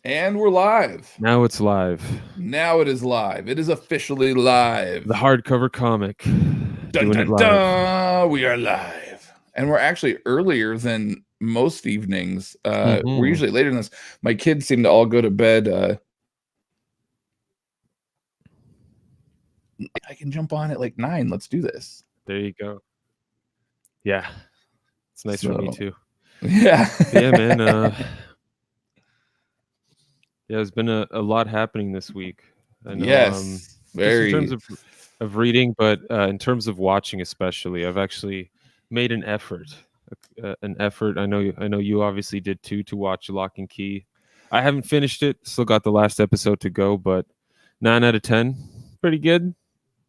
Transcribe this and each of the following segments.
And we're live. Now it's live. Now it is live. It is officially live. The hardcover comic. Dun Doing dun it live. dun. We are live. And we're actually earlier than most evenings. We're usually later than this. My kids seem to all go to bed. I can jump on at like 9. Let's do this. There you go. Yeah. It's nice for me too. Yeah. Yeah, man. Yeah, there's been a lot happening this week. I know, yes. Very. Just in terms of reading, but in terms of watching especially, I've actually made an effort. I know you obviously did too, to watch Locke and Key. I haven't finished it. Still got the last episode to go, but 9 out of 10. Pretty good.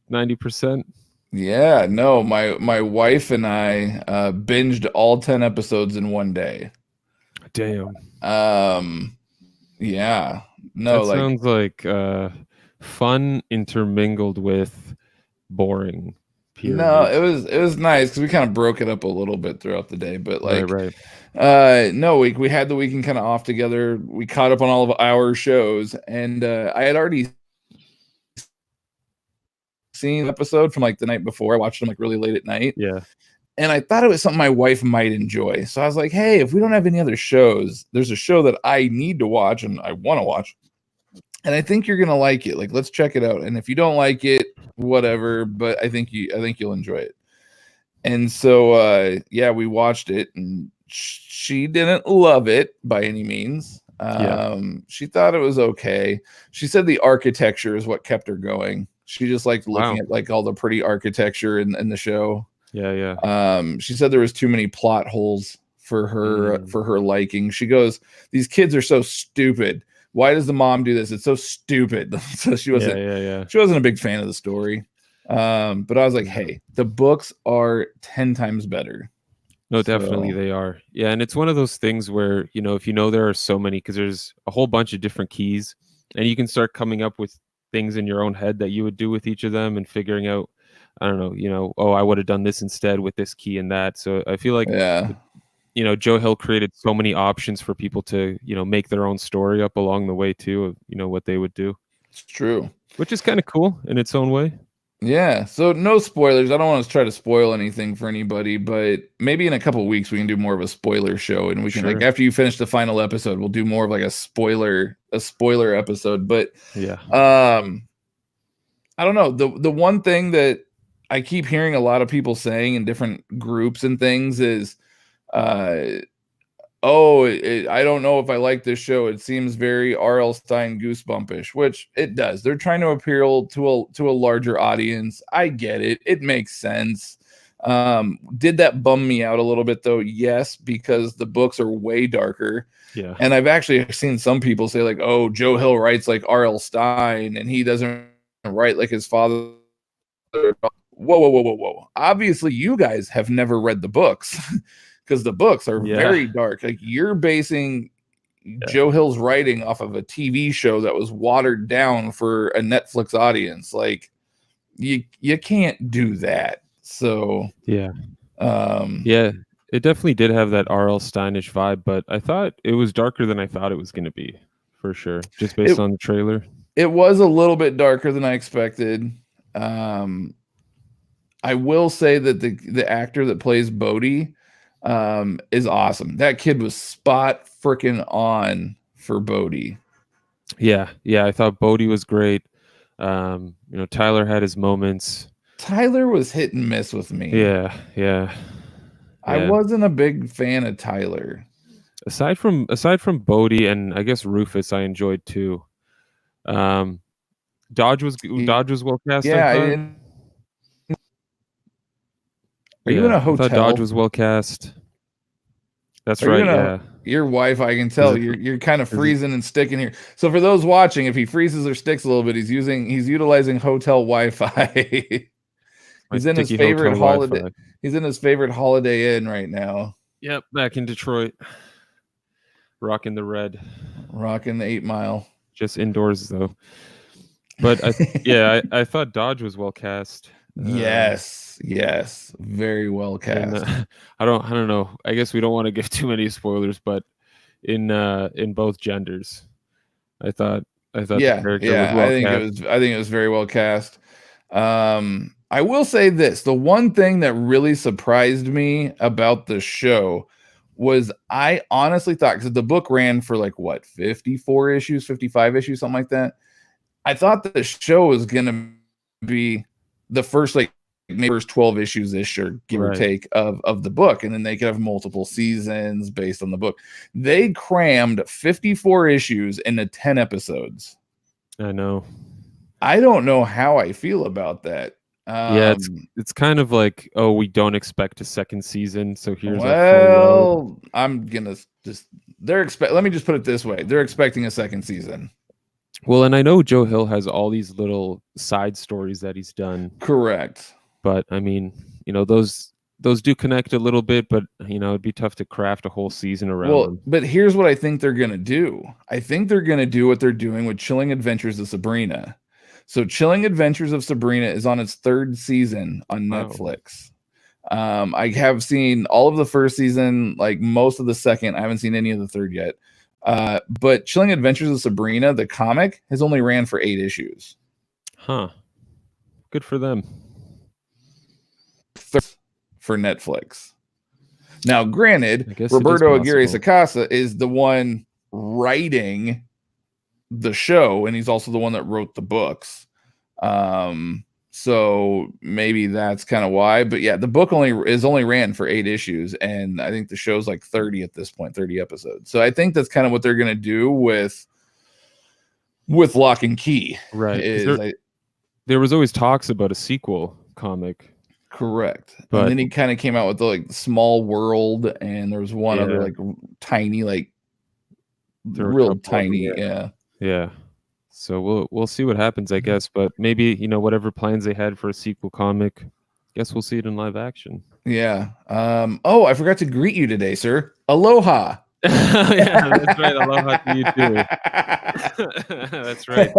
90%. Yeah, no, my wife and I binged all 10 episodes in one day. Damn. Yeah. No, that sounds like fun intermingled with boring. Period. No, it was nice because we kind of broke it up a little bit throughout the day, but like right. no, we had the weekend kind of off together. We caught up on all of our shows, and I had already seen the episode from like the night before. I watched them like really late at night. Yeah. And I thought it was something my wife might enjoy. So I was like, hey, if we don't have any other shows, there's a show that I need to watch and I want to watch. And I think you're gonna like it. Like, let's check it out. And if you don't like it, whatever. But I think you'll enjoy it. And so yeah, we watched it, and she didn't love it by any means. She thought it was okay. She said the architecture is what kept her going. She just liked looking at like all the pretty architecture in the show. Yeah. She said there was too many plot holes for her liking. She goes, these kids are so stupid. Why does the mom do this? It's so stupid. So she wasn't she wasn't a big fan of the story. But I was like, hey, the books are 10 times better. No, definitely they are. Yeah, and it's one of those things where, if there are so many, because there's a whole bunch of different keys, and you can start coming up with things in your own head that you would do with each of them and figuring out, I don't know, oh, I would have done this instead with this key and that. So I feel like, Joe Hill created so many options for people to, make their own story up along the way too, of, what they would do. It's true. Which is kind of cool in its own way. Yeah. So no spoilers. I don't want to try to spoil anything for anybody, but maybe in a couple of weeks we can do more of a spoiler show, and we can like after you finish the final episode, we'll do more of like a spoiler episode. But yeah. I don't know. The one thing that I keep hearing a lot of people saying in different groups and things is I don't know if I like this show. It seems very R.L. Stine goosebumpish, which it does. They're trying to appeal to a larger audience. I get it. It makes sense. Did that bum me out a little bit though? Yes, because the books are way darker. Yeah. And I've actually seen some people say like, oh, Joe Hill writes like R.L. Stine and he doesn't write like his father. Whoa. Obviously, you guys have never read the books. Because the books are very dark. Like, you're basing Joe Hill's writing off of a TV show that was watered down for a Netflix audience. Like, you can't do that. So yeah, it definitely did have that R.L. Steinish vibe, but I thought it was darker than I thought it was going to be, for sure, just based on the trailer. It was a little bit darker than I expected. I will say that the actor that plays Bodhi is awesome. That kid was spot freaking on for Bodhi. Yeah, I thought Bodhi was great. Tyler had his moments. Tyler was hit and miss with me. Yeah. I wasn't a big fan of Tyler. Aside from Bodhi and I guess Rufus, I enjoyed too. Dodge was well cast. Yeah. Are you in a hotel? I thought Dodge was well cast. That's right. Your wife, I can tell you're kind of freezing and sticking here. So for those watching, if he freezes or sticks a little bit, he's utilizing hotel Wi-Fi. He's in his favorite holiday. Wi-Fi. He's in his favorite Holiday Inn right now. Yep, back in Detroit, rocking the red, rocking the 8 Mile. Just indoors though. But I thought Dodge was well cast. Yes, very well cast. And, I don't know. I guess we don't want to give too many spoilers, but in both genders, I thought the Yeah, character was yeah. well cast. I think it was very well cast. I will say this: the one thing that really surprised me about the show was I honestly thought, because the book ran for like what, 54 issues, 55 issues, something like that. I thought the show was gonna be the first like maybe first 12 issues ish, or give or Right. take, of the book, and then they could have multiple seasons based on the book. They crammed 54 issues into 10 episodes. I know. I don't know how I feel about that. Yeah, it's kind of like, oh, we don't expect a second season, so here's our full load. Well, I'm gonna just let me just put it this way: they're expecting a second season. Well, and I know Joe Hill has all these little side stories that he's done. Correct. But I mean, those do connect a little bit, but it'd be tough to craft a whole season around them. But here's what I think they're gonna do. I think they're gonna do what they're doing with Chilling Adventures of Sabrina. So Chilling Adventures of Sabrina is on its 3rd season on Netflix. I have seen all of the first season, like most of the second. I haven't seen any of the 3rd yet. But Chilling Adventures of Sabrina, the comic, has only ran for 8 issues. Huh. Good for them. For Netflix. Now, granted, Roberto Aguirre Sacasa is the one writing the show, and he's also the one that wrote the books. So maybe that's kind of why. But yeah, the book only ran for 8 issues, and I think the show's like 30 at this point, 30 episodes. So I think that's kind of what they're gonna do with Locke and Key. Right. There was always talks about a sequel comic. Correct. But and then he kind of came out with the like Small World, and there was one other like tiny, like real tiny, yeah. So we'll see what happens, I guess. But maybe whatever plans they had for a sequel comic, guess we'll see it in live action. Yeah. Oh, I forgot to greet you today, sir. Aloha. Yeah, that's right. Aloha to you too. That's right.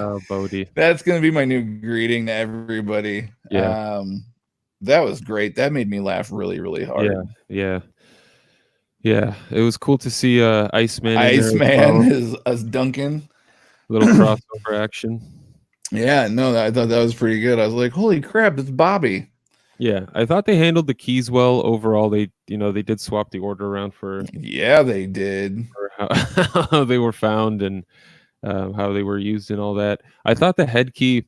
Oh, Bodhi. That's gonna be my new greeting to everybody. Yeah. That was great. That made me laugh really, really hard. Yeah. It was cool to see Iceman as Duncan. Little crossover action. Yeah, no, I thought that was pretty good. I was like, holy crap, it's Bobby. Yeah, I thought they handled the keys well overall. They did swap the order around for. Yeah, they did. How they were found and how they were used and all that. I thought the head key.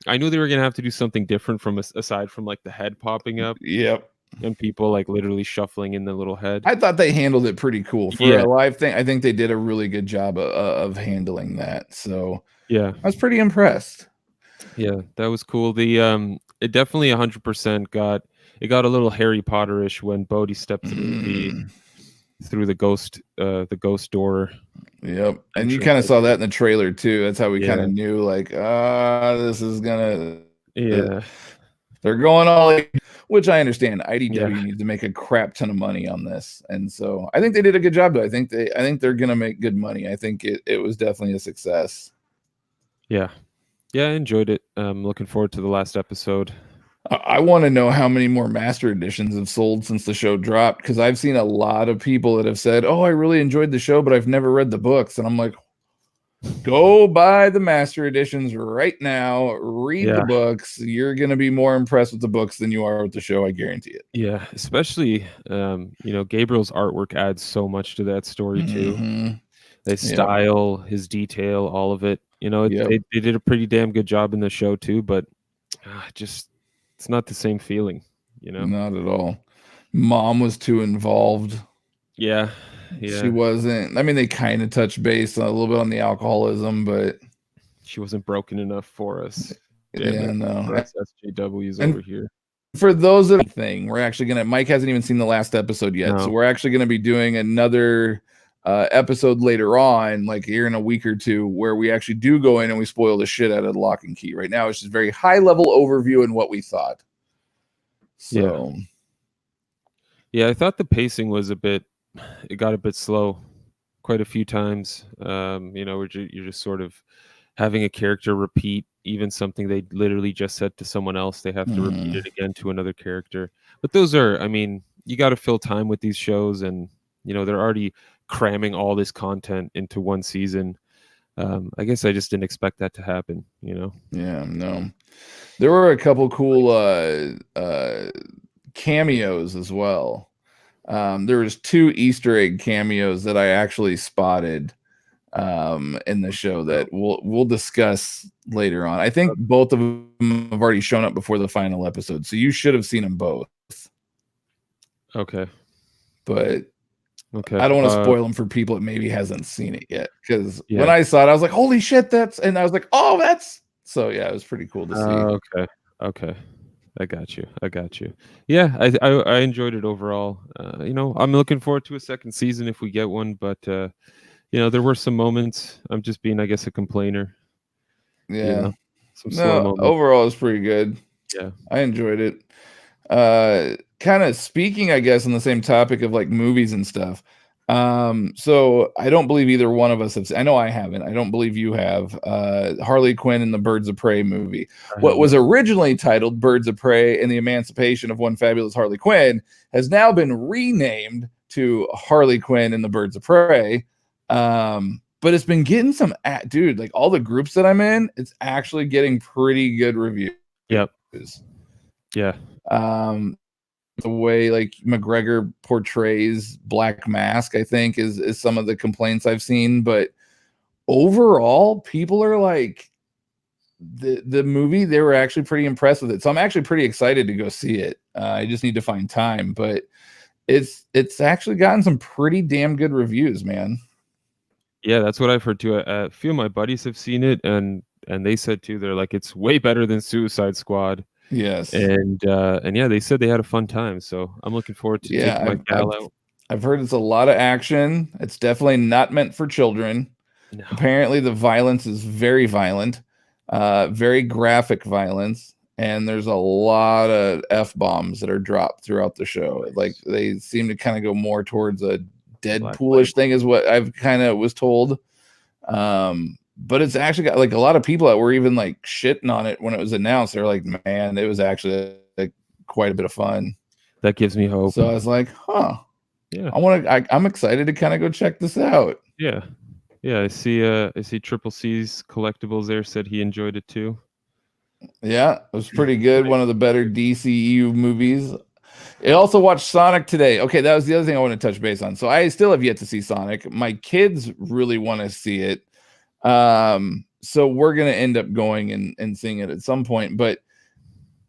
I knew they were gonna have to do something different aside from like the head popping up. Yep. And people like literally shuffling in the little head. I thought they handled it pretty cool for a live thing. I think they did a really good job of handling that. So yeah, I was pretty impressed. Yeah, that was cool. The it definitely 100% got a little Harry Potter-ish when Bodhi stepped through the ghost door. Yep, and you kind of saw that in the trailer too. That's how we kind of knew, like, this is gonna. Yeah, they're going all in, which I understand. IDW needs to make a crap ton of money on this, and so I think they did a good job. Though I think they're gonna make good money. I think it was definitely a success. Yeah, I enjoyed it. Looking forward to the last episode. I want to know how many more master editions have sold since the show dropped, because I've seen a lot of people that have said, "Oh, I really enjoyed the show, but I've never read the books," and I'm like, go buy the master editions right now. Read the books. You're going to be more impressed with the books than you are with the show. I guarantee it. Yeah, especially Gabriel's artwork adds so much to that story too. His style, his detail, all of it. They did a pretty damn good job in the show too, but just it's not the same feeling. Not at all. Mom was too involved. Yeah. She wasn't. I mean, they kind of touched base a little bit on the alcoholism, but she wasn't broken enough for us. No. SJWs over here. For those of thing, we're actually gonna. Mike hasn't even seen the last episode yet, so we're actually gonna be doing another episode later on, like here in a week or two, where we actually do go in and we spoil the shit out of Locke and Key. Right now, it's just very high level overview and what we thought. So, yeah, I thought the pacing was it got a bit slow quite a few times. You're just sort of having a character repeat even something they literally just said to someone else. They have to repeat it again to another character. But those are, you got to fill time with these shows, and they're already cramming all this content into one season. I guess I just didn't expect that to happen, you know? Yeah, no. There were a couple cool cameos as well. There was 2 Easter egg cameos that I actually spotted in the show that we'll discuss later on. I think both of them have already shown up before the final episode, so you should have seen them both. Okay. But okay, I don't want to spoil them for people that maybe hasn't seen it yet. Because Yeah. when I saw it, I was like, "Holy shit!" And I was like, "Oh, that's." So yeah, it was pretty cool to see. Okay. I got you. Yeah, I enjoyed it overall. You know, I'm looking forward to a second season if we get one, but you know, there were some moments. I'm just being, I guess, a complainer. Yeah. You know, some slow No, moments. overall it's pretty good. Yeah. I enjoyed it. Kind of speaking, I guess, on the same topic of like movies and stuff. So I don't believe either one of us have seen, I know I haven't. I don't believe you have. Harley Quinn and the Birds of Prey movie. What was originally titled Birds of Prey and the Emancipation of One Fabulous Harley Quinn has now been renamed to Harley Quinn and the Birds of Prey. But it's been getting some dude, like all the groups that I'm in, it's actually getting pretty good reviews. Yep. Yeah. The way like McGregor portrays Black Mask, I think, is some of the complaints I've seen. But overall, people are like the movie, they were actually pretty impressed with it. So I'm actually pretty excited to go see it. I just need to find time, but it's actually gotten some pretty damn good reviews, man. Yeah, that's what I've heard too. A few of my buddies have seen it, and they said too, they're like, it's way better than Suicide Squad. Yes. And yeah, they said they had a fun time. So I'm looking forward to taking my gal out. I've heard it's a lot of action. It's definitely not meant for children. No. Apparently the violence is very violent, very graphic violence, and there's a lot of F-bombs that are dropped throughout the show. Like they seem to kind of go more towards a Deadpoolish thing is what I've kind of was told. But it's actually got like a lot of people that were even like shitting on it when it was announced. They're like, man, it was actually like quite a bit of fun. That gives me hope. So I was like, huh. Yeah. I'm excited to kind of go check this out. Yeah. Yeah. I see Triple C's Collectibles there said he enjoyed it too. Yeah, it was pretty good. One of the better DCU movies. I also watched Sonic today. Okay, that was the other thing I want to touch base on. So I still have yet to see Sonic. My kids really want to see it. So we're going to end up going and seeing it at some point, but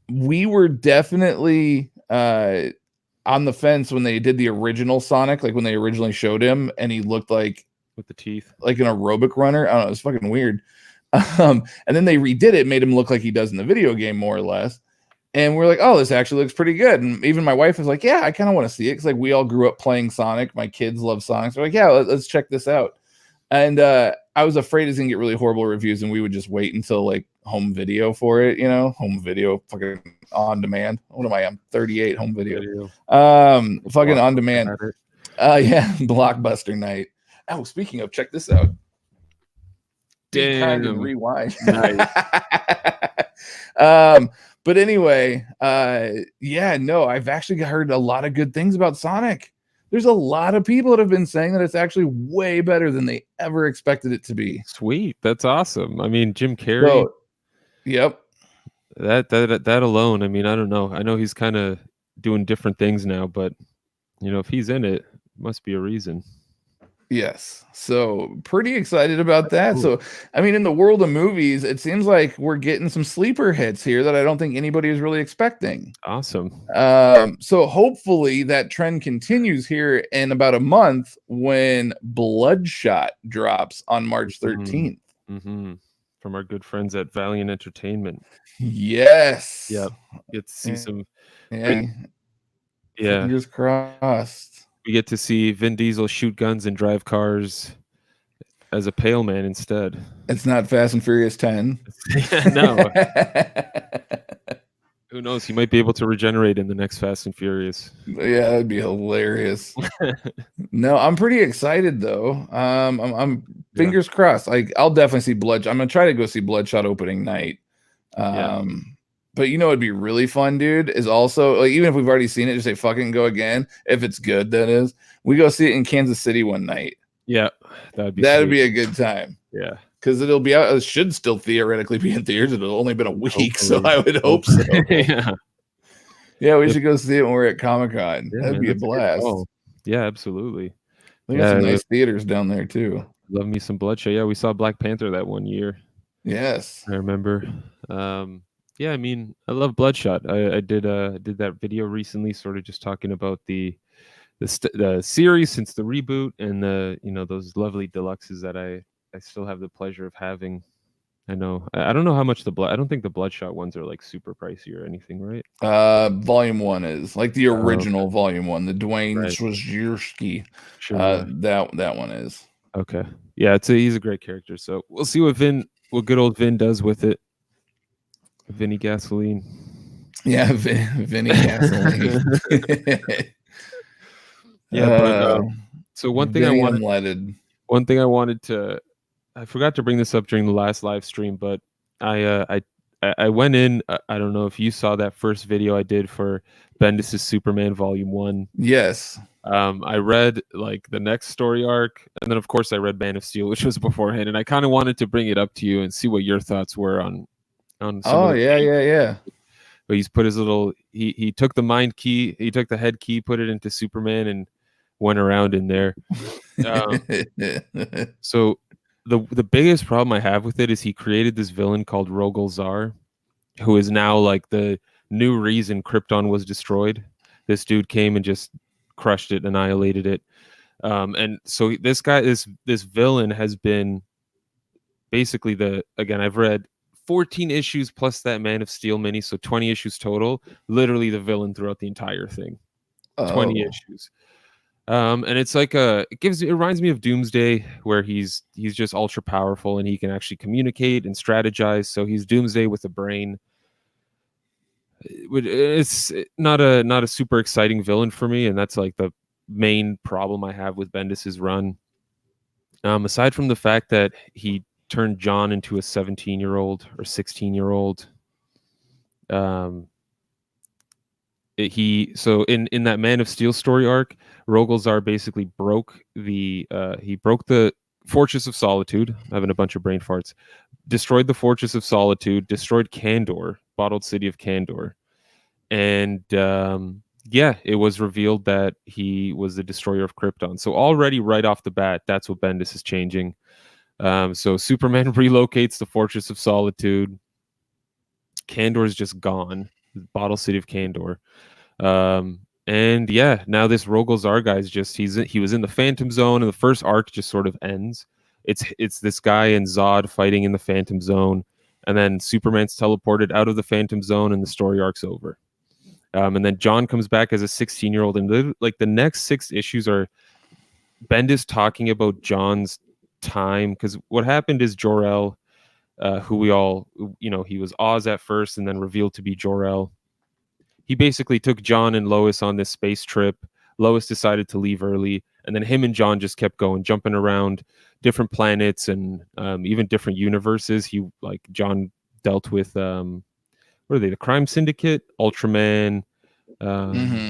we were definitely, on the fence when they did the original Sonic, like when they originally showed him and he looked like with the teeth, like an aerobic runner. I don't know. It was fucking weird. And then they redid it, made him look like he does in the video game more or less. And we're like, oh, this actually looks pretty good. And even my wife was like, yeah, I kind of want to see it. Cause like we all grew up playing Sonic. My kids love Sonic. So we're like, yeah, let's check this out. And, I was afraid it's gonna get really horrible reviews and we would just wait until like home video for it, you know, home video, fucking on demand. What am I? I'm 38, home video. Fucking on demand. Yeah, Blockbuster night. Oh, speaking of, check this out. Damn. Rewind. Nice. But anyway, yeah, no, I've actually heard a lot of good things about Sonic. There's a lot of people that have been saying that it's actually way better than they ever expected it to be. Sweet. That's awesome. I mean, Jim Carrey. So, yep. That alone, I mean, I don't know. I know he's kind of doing different things now, but you know, if he's in it, must be a reason. Yes. So pretty excited about that. So, I mean, in the world of movies, it seems like we're getting some sleeper hits here that I don't think anybody is really expecting. Awesome. So hopefully that trend continues here in about a month when Bloodshot drops on March 13th. Mm-hmm. From our good friends at Valiant Entertainment. Yes. Yep. Get to see some. Yeah. Fingers crossed. We get to see Vin Diesel shoot guns and drive cars as a pale man instead. It's not Fast and Furious 10. No. Who knows? He might be able to regenerate in the next Fast and Furious. Yeah, that'd be hilarious. No, I'm pretty excited though. I'm fingers crossed. Like I'll definitely see Bloodshot. I'm gonna try to go see Bloodshot opening night. But you know what'd be really fun, dude, is also like even if we've already seen it, just say fucking go again. If it's good, that is. We go see it in Kansas City one night. Yeah, that'd be That'd sweet. be a good time. Yeah. Because it'll be out, it should still theoretically be in theaters. It'll only been a week, so Hopefully. I would hope so. Yeah. Yeah, we should go see it when we're at Comic-Con. Yeah, That'd man, be a that's a good blast. call. Yeah, absolutely. They got Yeah, some nice theaters down there too. love me some Bloodshot. Yeah, we saw Black Panther that one year. Yes. I remember. Yeah, I mean, I love Bloodshot. I did that video recently, sort of just talking about the series since the reboot and the those lovely deluxes that I still have the pleasure of having. I know. I don't know how much I don't think the Bloodshot ones are like super pricey or anything, right? Volume 1 is like the Oh, okay. original Volume 1, the Dwayne Right. Swazierski. Sure. That one is. Okay. Yeah, he's a great character. So we'll see what good old Vin does with it. Vinny Gasoline. Yeah, Vinny Gasoline. Yeah, but so one thing I wanted to, I forgot to bring this up during the last live stream, but I went in. I don't know if you saw that first video I did for Bendis' Superman Volume 1. Yes. I read like the next story arc, and then of course I read Man of Steel, which was beforehand, and I kind of wanted to bring it up to you and see what your thoughts were on some Oh, of the yeah. But he's put his little he took the mind key, he took the head key, put it into Superman, and went around in there. So the biggest problem I have with it is he created this villain called Rogol Zar, who is now like the new reason Krypton was destroyed. This dude came and just crushed it, annihilated it. And so this villain has been basically I've read 14 issues plus that Man of Steel mini, so 20 issues total, literally the villain throughout the entire thing. 20 issues. And it's like it reminds me of Doomsday, where he's just ultra powerful and he can actually communicate and strategize. So he's Doomsday with a brain. It's not a super exciting villain for me, and that's like the main problem I have with Bendis's run. Aside from the fact that he turned John into a 17-year-old or 16-year-old. In that Man of Steel story arc, Rogol Zar basically broke the Fortress of Solitude. I'm having a bunch of brain farts. Destroyed the Fortress of Solitude, destroyed Kandor, bottled city of Kandor. And it was revealed that he was the destroyer of Krypton. So already right off the bat, that's what Bendis is changing. So Superman relocates the Fortress of Solitude. Kandor is just gone. Bottle City of Kandor. And now this Rogol Zar guy is just he was in the Phantom Zone, and the first arc just sort of ends. It's this guy and Zod fighting in the Phantom Zone, and then Superman's teleported out of the Phantom Zone, and the story arc's over. And then John comes back as a 16-year-old, and like the next 6 issues are Bendis talking about John's time, because what happened is Jor-El, who we all, he was Oz at first and then revealed to be Jor-El. He basically took John and Lois on this space trip. Lois decided to leave early, and then him and John just kept going, jumping around different planets and even different universes. John dealt with what are they? The Crime Syndicate, Ultraman,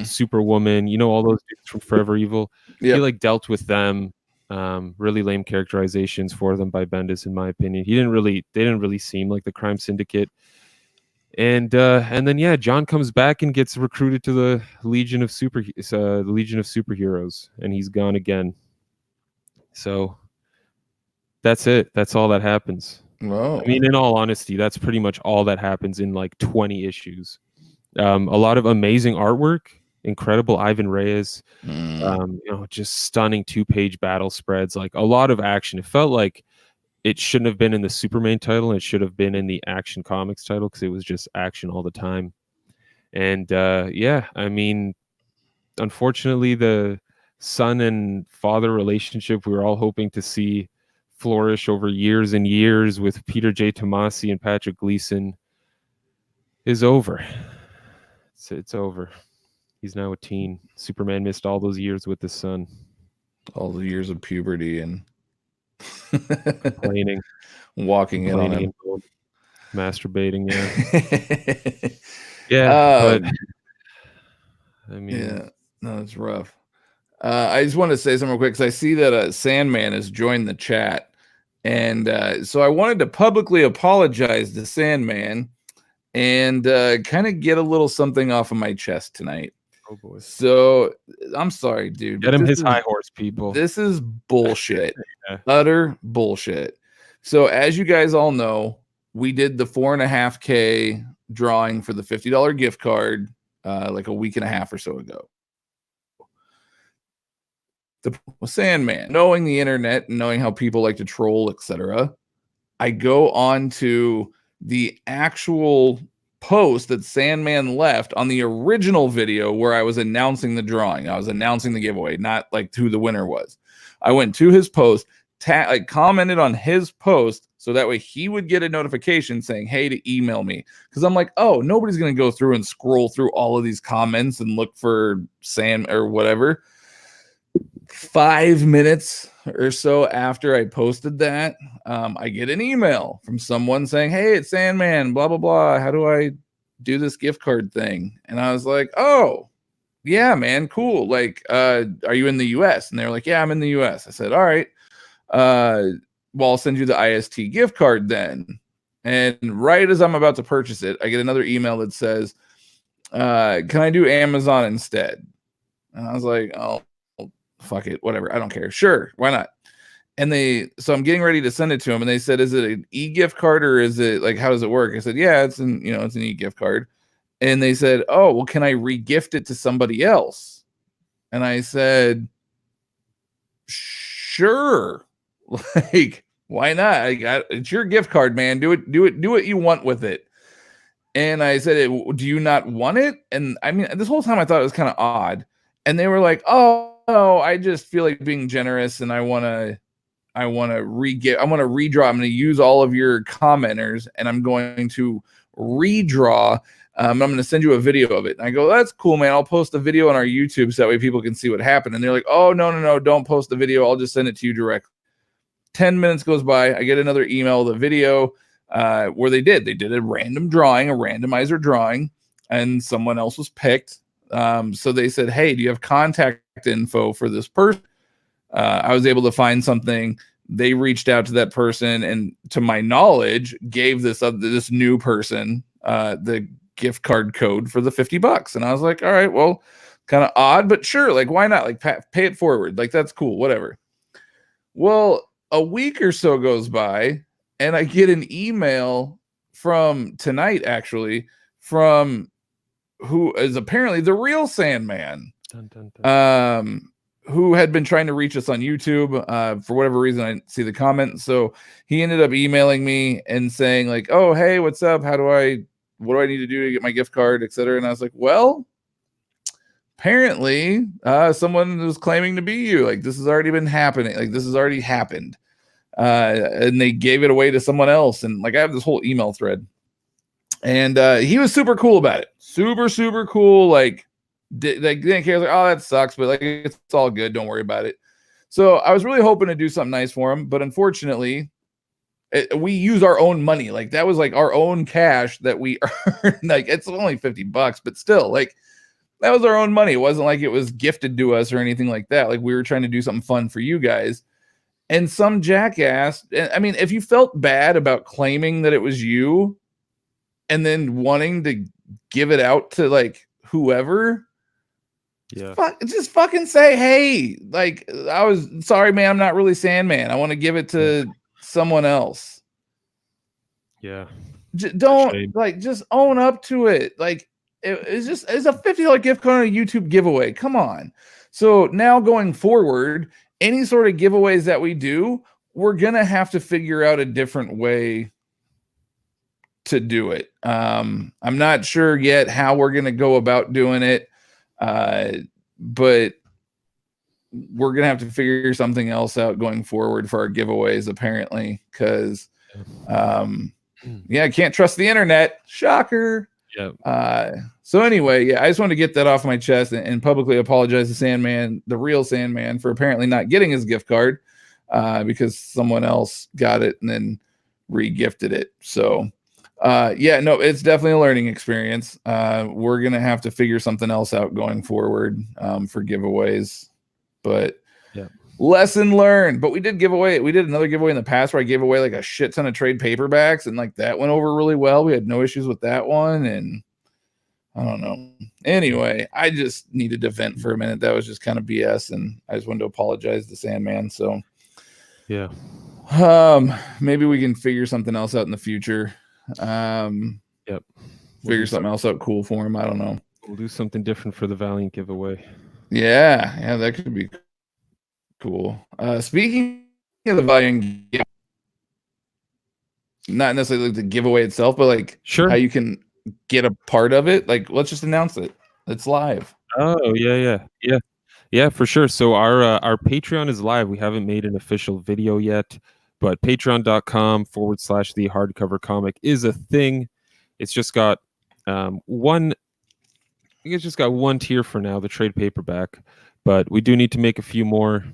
Superwoman. All those dudes from Forever Evil. Yep. He dealt with them. Really lame characterizations for them by Bendis, in my opinion. They didn't really seem like the Crime Syndicate. And then John comes back and gets recruited to the Legion of Superheroes, and he's gone again. So that's it. That's all that happens. Whoa. I mean, in all honesty, that's pretty much all that happens in like 20 issues. A lot of amazing artwork, incredible Ivan Reyes, just stunning 2-page battle spreads, like a lot of action. It felt like it shouldn't have been in the Superman title. It should have been in the Action Comics title, because it was just action all the time. And I mean, unfortunately, the son and father relationship we were all hoping to see flourish over years and years with Peter J. Tomasi and Patrick Gleason is over. It's over. He's now a teen. Superman missed all those years with his son. All the years of puberty and complaining, walking in on him. masturbating. Yeah, but I mean, yeah, no, it's rough. I just want to say something real quick because I see that Sandman has joined the chat, and so I wanted to publicly apologize to Sandman and kind of get a little something off of my chest tonight. oh boy. So I'm sorry, dude. Get him his high horse, people. This is bullshit. Yeah. Utter bullshit. So as you guys all know, we did the 4.5K drawing for the $50 gift card like a week and a half or so ago. The Sandman, knowing the internet and knowing how people like to troll, etc., I go on to the actual post that Sandman left on the original video where I was announcing the drawing. I was announcing the giveaway, not like who the winner was. I went to his post, commented on his post so that way he would get a notification saying, hey, to email me. Because I'm like, oh, nobody's going to go through and scroll through all of these comments and look for Sand or whatever. 5 minutes or so after I posted that, I get an email from someone saying, hey, it's Sandman, blah, blah, blah. How do I do this gift card thing? And I was like, oh, yeah, man, cool. Like, are you in the US? And they were like, yeah, I'm in the US. I said, all right. Well, I'll send you the IST gift card then. And right as I'm about to purchase it, I get another email that says, can I do Amazon instead? And I was like, oh, fuck it, whatever, I don't care. Sure, why not? And so I'm getting ready to send it to them, and they said, is it an e-gift card or is it like, how does it work? I said, yeah, it's an e-gift card. And they said, oh, well, can I re-gift it to somebody else? And I said, sure. Like, why not? It's your gift card, man. Do what you want with it. And I said, do you not want it? And I mean, this whole time I thought it was kind of odd. And they were like, oh, I just feel like being generous and I want to redraw. I'm going to use all of your commenters and I'm going to redraw. I'm going to send you a video of it. And I go, that's cool, man. I'll post a video on our YouTube so that way people can see what happened. And they're like, oh, no, don't post the video. I'll just send it to you directly. 10 minutes goes by. I get another email, the video where they did a random drawing, a randomizer drawing, and someone else was picked. So they said, hey, do you have contact info for this person? I was able to find something. They reached out to that person and to my knowledge gave this new person the gift card code for the $50. And I was like, all right, well, kind of odd, but sure. Like, why not? Like, pay it forward. Like, that's cool. Whatever. Well, a week or so goes by and I get an email from tonight, actually, from who is apparently the real Sandman, dun, dun, dun. Who had been trying to reach us on YouTube. For whatever reason, I didn't see the comment. So he ended up emailing me and saying like, oh, hey, what's up? What do I need to do to get my gift card, etc.? And I was like, well, apparently someone was claiming to be you. Like, this has already been happening. Like, this has already happened. And they gave it away to someone else. And like, I have this whole email thread. And he was super cool about it. Super cool. Like, didn't care. Like, oh, that sucks, but like, it's all good. Don't worry about it. So I was really hoping to do something nice for him, but unfortunately, we use our own money. Like, that was like our own cash that we earned. Like, it's only $50, but still, like, that was our own money. It wasn't like it was gifted to us or anything like that. Like, we were trying to do something fun for you guys. And some jackass, I mean, if you felt bad about claiming that it was you and then wanting to give it out to like whoever, just fucking say, hey, like, I was sorry, man, I'm not really Sandman. I want to give it to someone else. Yeah. Just own up to it. Like, it's a $50 gift card on a YouTube giveaway. Come on. So now going forward, any sort of giveaways that we do, we're going to have to figure out a different way to do it. I'm not sure yet how we're going to go about doing it. But we're going to have to figure something else out going forward for our giveaways, apparently, because, I can't trust the internet. Shocker. Yeah. So anyway, I just wanted to get that off my chest and publicly apologize to Sandman, the real Sandman, for apparently not getting his gift card because someone else got it and then re-gifted it. So Yeah, no, it's definitely a learning experience. We're gonna have to figure something else out going forward for giveaways, but Yeah. lesson learned. But we did another giveaway in the past where I gave away like a shit ton of trade paperbacks, and like that went over really well. We had no issues with that one, and I don't know. Anyway, I just needed to vent for a minute. That was just kind of BS, and I just wanted to apologize to Sandman. So yeah, maybe we can figure something else out in the future. Yep. Figure something else out cool for him. I don't know. We'll do something different for the Valiant giveaway. Yeah, that could be cool. Speaking of the Valiant, not necessarily like the giveaway itself, but like how you can get a part of it. Like, let's just announce it. It's live. Oh, yeah, for sure. So our Patreon is live. We haven't made an official video yet, but patreon.com/the hardcover comic is a thing. It's just got one. I think it's just got one tier for now, the trade paperback, but we do need to make a few more.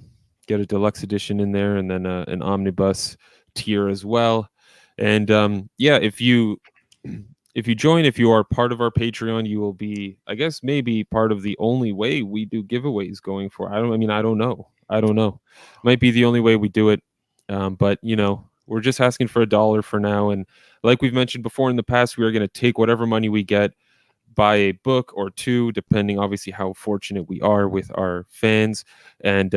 Get a deluxe edition in there, and then an omnibus tier as well. And yeah, if you join, if you are part of our Patreon, you will be, I guess, maybe part of the only way we do giveaways going for. I don't know. Might be the only way we do it. But we're just asking for $1 for now. And like we've mentioned before in the past, we are going to take whatever money we get, buy a book or two, depending obviously how fortunate we are with our fans, and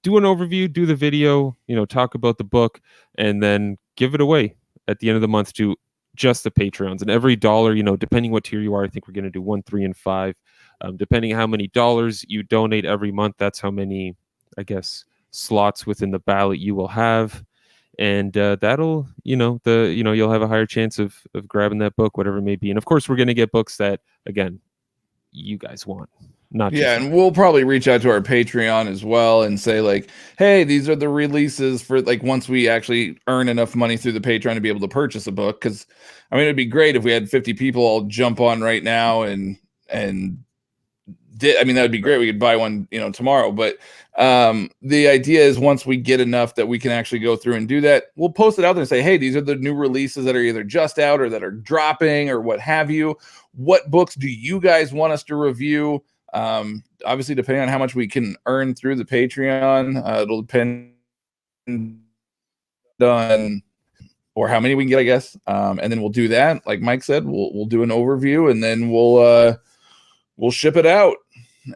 do an overview, do the video, talk about the book, and then give it away at the end of the month to just the Patreons. And every $1, depending what tier you are, I think we're going to do 1, 3, and 5. Depending how many dollars you donate every month, that's how many, I guess, slots within the ballot you will have. And that'll, you'll have a higher chance of grabbing that book, whatever it may be. And of course, we're going to get books that, again, you guys want. Not just and we'll probably reach out to our Patreon as well and say like, hey, these are the releases for like once we actually earn enough money through the Patreon to be able to purchase a book. Because I mean, it'd be great if we had 50 people all jump on right now and that would be great. We could buy one, tomorrow. But the idea is once we get enough that we can actually go through and do that, we'll post it out there and say, hey, these are the new releases that are either just out or that are dropping or what have you. What books do you guys want us to review? Obviously, depending on how much we can earn through the Patreon, it'll depend on or how many we can get, I guess. And then we'll do that. Like Mike said, we'll do an overview and then we'll ship it out.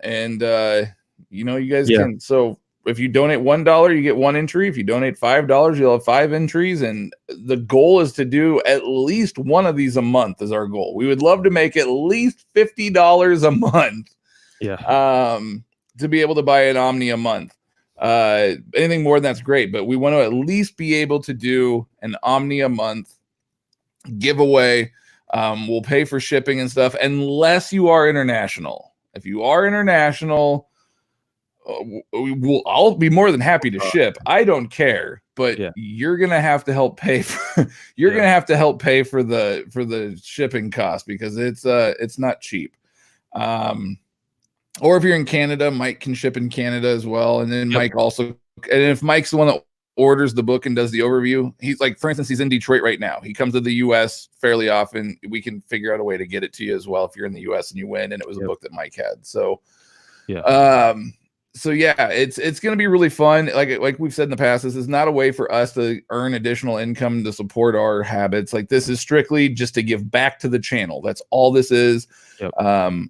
And you guys can. So if you donate $1, you get 1 entry. If you donate $5, you'll have 5 entries. And the goal is to do at least one of these a month is our goal. We would love to make at least $50 a month. To be able to buy an Omni a month. Anything more than that's great, but we want to at least be able to do an Omni a month giveaway. We'll pay for shipping and stuff unless you are international. If you are international, I'll be more than happy to ship. I don't care, but you're gonna have to help pay for. Gonna have to help pay for the shipping cost because it's not cheap. Or if you're in Canada, Mike can ship in Canada as well. And then Mike also, and if Mike's the one that orders the book and does the overview, he's like, for instance, he's in Detroit right now. He comes to the US fairly often. We can figure out a way to get it to you as well if you're in the US and you win and it was a book that Mike had. So it's going to be really fun. Like we've said in the past, this is not a way for us to earn additional income to support our habits. Like this is strictly just to give back to the channel. That's all this is.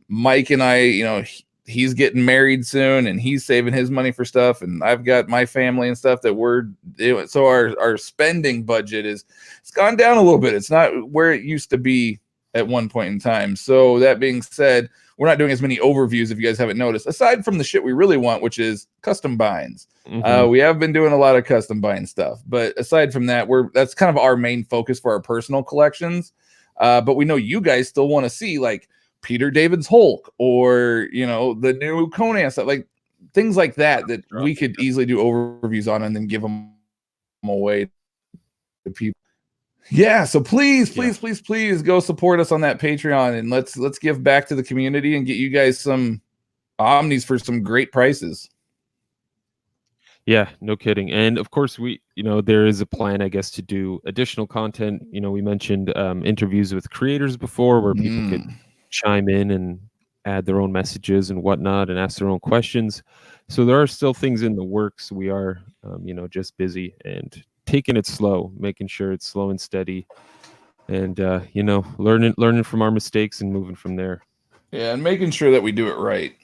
Mike and I, he's getting married soon and he's saving his money for stuff. And I've got my family and stuff that we're doing. So our spending budget it's gone down a little bit. It's not where it used to be at one point in time. So that being said, we're not doing as many overviews if you guys haven't noticed, aside from the shit we really want, which is custom binds. We have been doing a lot of custom bind stuff, but aside from that, that's kind of our main focus for our personal collections. But we know you guys still want to see like Peter David's Hulk or, the new Conan stuff, like things like that we could easily do overviews on and then give them away to people. Yeah, so please go support us on that Patreon and let's give back to the community and get you guys some Omnis for some great prices. Yeah, no kidding. And of course, there is a plan, I guess, to do additional content. We mentioned interviews with creators before, where people could chime in and add their own messages and whatnot, and ask their own questions. So there are still things in the works. We are, just busy and taking it slow, making sure it's slow and steady, and learning from our mistakes and moving from there. Yeah, and making sure that we do it right.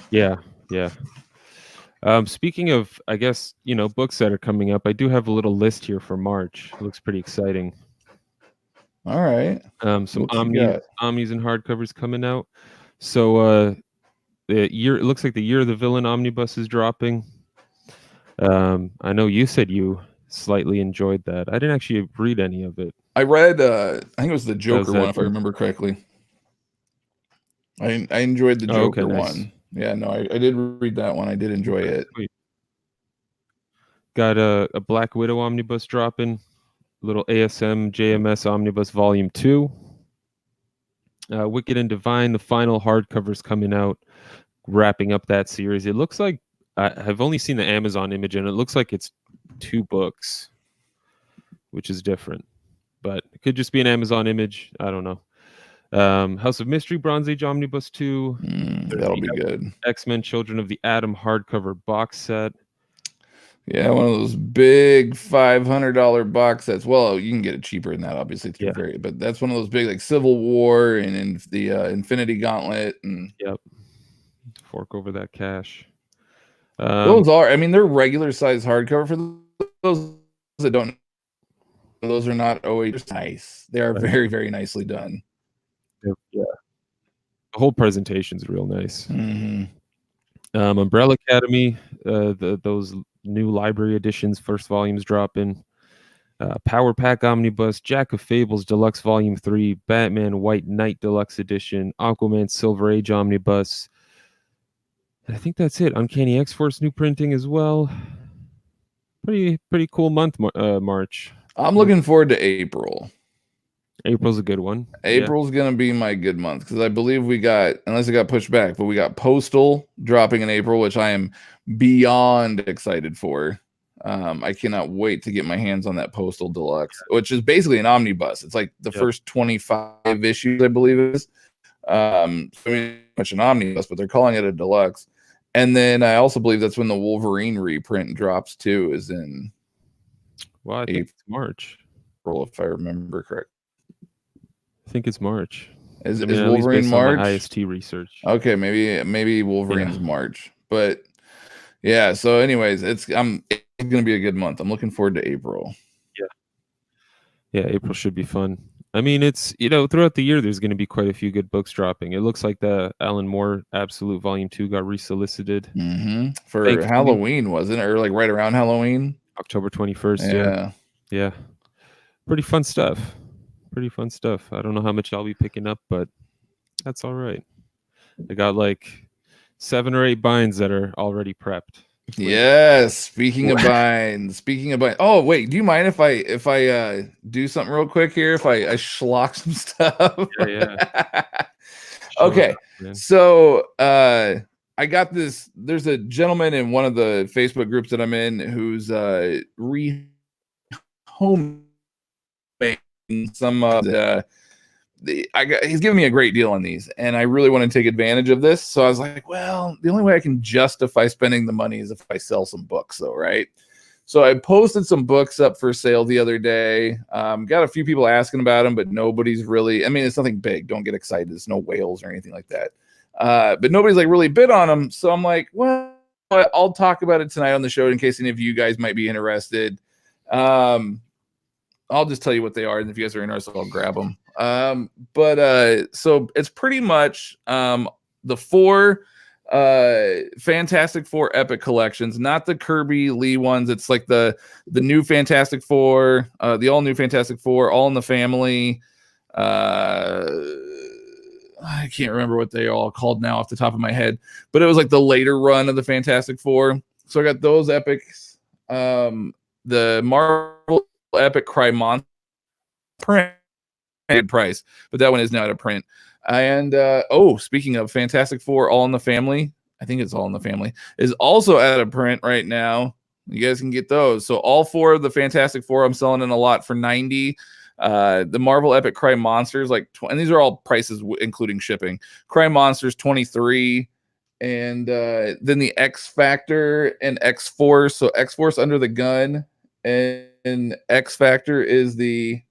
Yeah, yeah. Speaking of, I guess, books that are coming up, I do have a little list here for March. It looks pretty exciting. All right. Some omnis and hardcovers coming out. So it looks like the Year of the Villain omnibus is dropping. I know you said you slightly enjoyed that. I didn't actually read any of it. I read I think it was the Joker one, if I remember correctly. I enjoyed the Joker one. Yeah, no, I did read that one. I did enjoy it. Sweet. Got a Black Widow omnibus dropping. Little ASM JMS omnibus volume 2. Wicked and Divine, the final hardcover's coming out, wrapping up that series. It looks like I've only seen the Amazon image, and it looks like it's 2 books, which is different. But it could just be an Amazon image. I don't know. House of Mystery Bronze Age Omnibus 2. That'll be good. X-Men Children of the Atom hardcover box set. Yeah, one of those big $500 box sets. Well, you can get it cheaper than that, obviously, through but that's one of those big, like Civil War and the Infinity Gauntlet. And yep, fork over that cash. Those are, I mean, they're regular size hardcover. For those that don't know, those are not always nice. They are very, very nicely done. Yeah, the whole presentation is real nice. Mm-hmm. Umbrella Academy, those new library editions, first volumes dropping. Power Pack Omnibus, Jack of Fables Deluxe Volume 3, Batman White Knight Deluxe Edition, Aquaman Silver Age Omnibus. I think that's it. Uncanny X-Force new printing as well. Pretty cool month, March. I'm looking forward to April. April's a good one. April's gonna be my good month because I believe we got, unless it got pushed back, but we got Postal dropping in April, which I am beyond excited for. I cannot wait to get my hands on that Postal Deluxe, which is basically an omnibus. It's like the first 25 issues, I believe it is. I mean, much an omnibus, but they're calling it a deluxe. And then I also believe that's when the Wolverine reprint drops too, is in I think it's March. If I remember correct. I think it's March. Is Wolverine March? IST research. Okay, maybe Wolverine's March. But yeah, so anyways, it's gonna be a good month. I'm looking forward to April. Yeah, April should be fun. I mean, it's, throughout the year there's going to be quite a few good books dropping. It looks like the Alan Moore Absolute Volume 2 got resolicited for Halloween, wasn't it? Or like right around Halloween, October 21st. Yeah. Pretty fun stuff. I don't know how much I'll be picking up, but that's all right. I got like 7 or 8 binds that are already prepped. Yes. Speaking of binds. Oh, wait. Do you mind if I do something real quick here? If I schlock some stuff? Yeah. Okay. So I got this. There's a gentleman in one of the Facebook groups that I'm in who's home some he's giving me a great deal on these, and I really want to take advantage of this. So I was like, well, the only way I can justify spending the money is if I sell some books, though, right? So I posted some books up for sale the other day. Got a few people asking about them, but nobody's really, I mean, it's nothing big. Don't get excited. It's no whales or anything like that. But nobody's like really bid on them. So I'm like, well, I'll talk about it tonight on the show in case any of you guys might be interested. I'll just tell you what they are, and if you guys are interested, I'll grab them. So it's pretty much the 4 Fantastic Four Epic collections, not the Kirby Lee ones. It's like the new Fantastic Four, the all new Fantastic Four, All in the Family. I can't remember what they are all called now off the top of my head, but it was like the later run of the Fantastic Four. So I got those epics. The Marvel Epic Cry Monster print price, but that one is now out of print. And speaking of Fantastic Four, All in the Family, I think it's All in the Family, is also out of print right now. You guys can get those. So all 4 of the Fantastic Four I'm selling in a lot for 90. The Marvel Epic Crime Monsters, like, and these are all prices including shipping. Crime Monsters 23, and then the X Factor and X Force. So X Force Under the Gun, and X Factor is the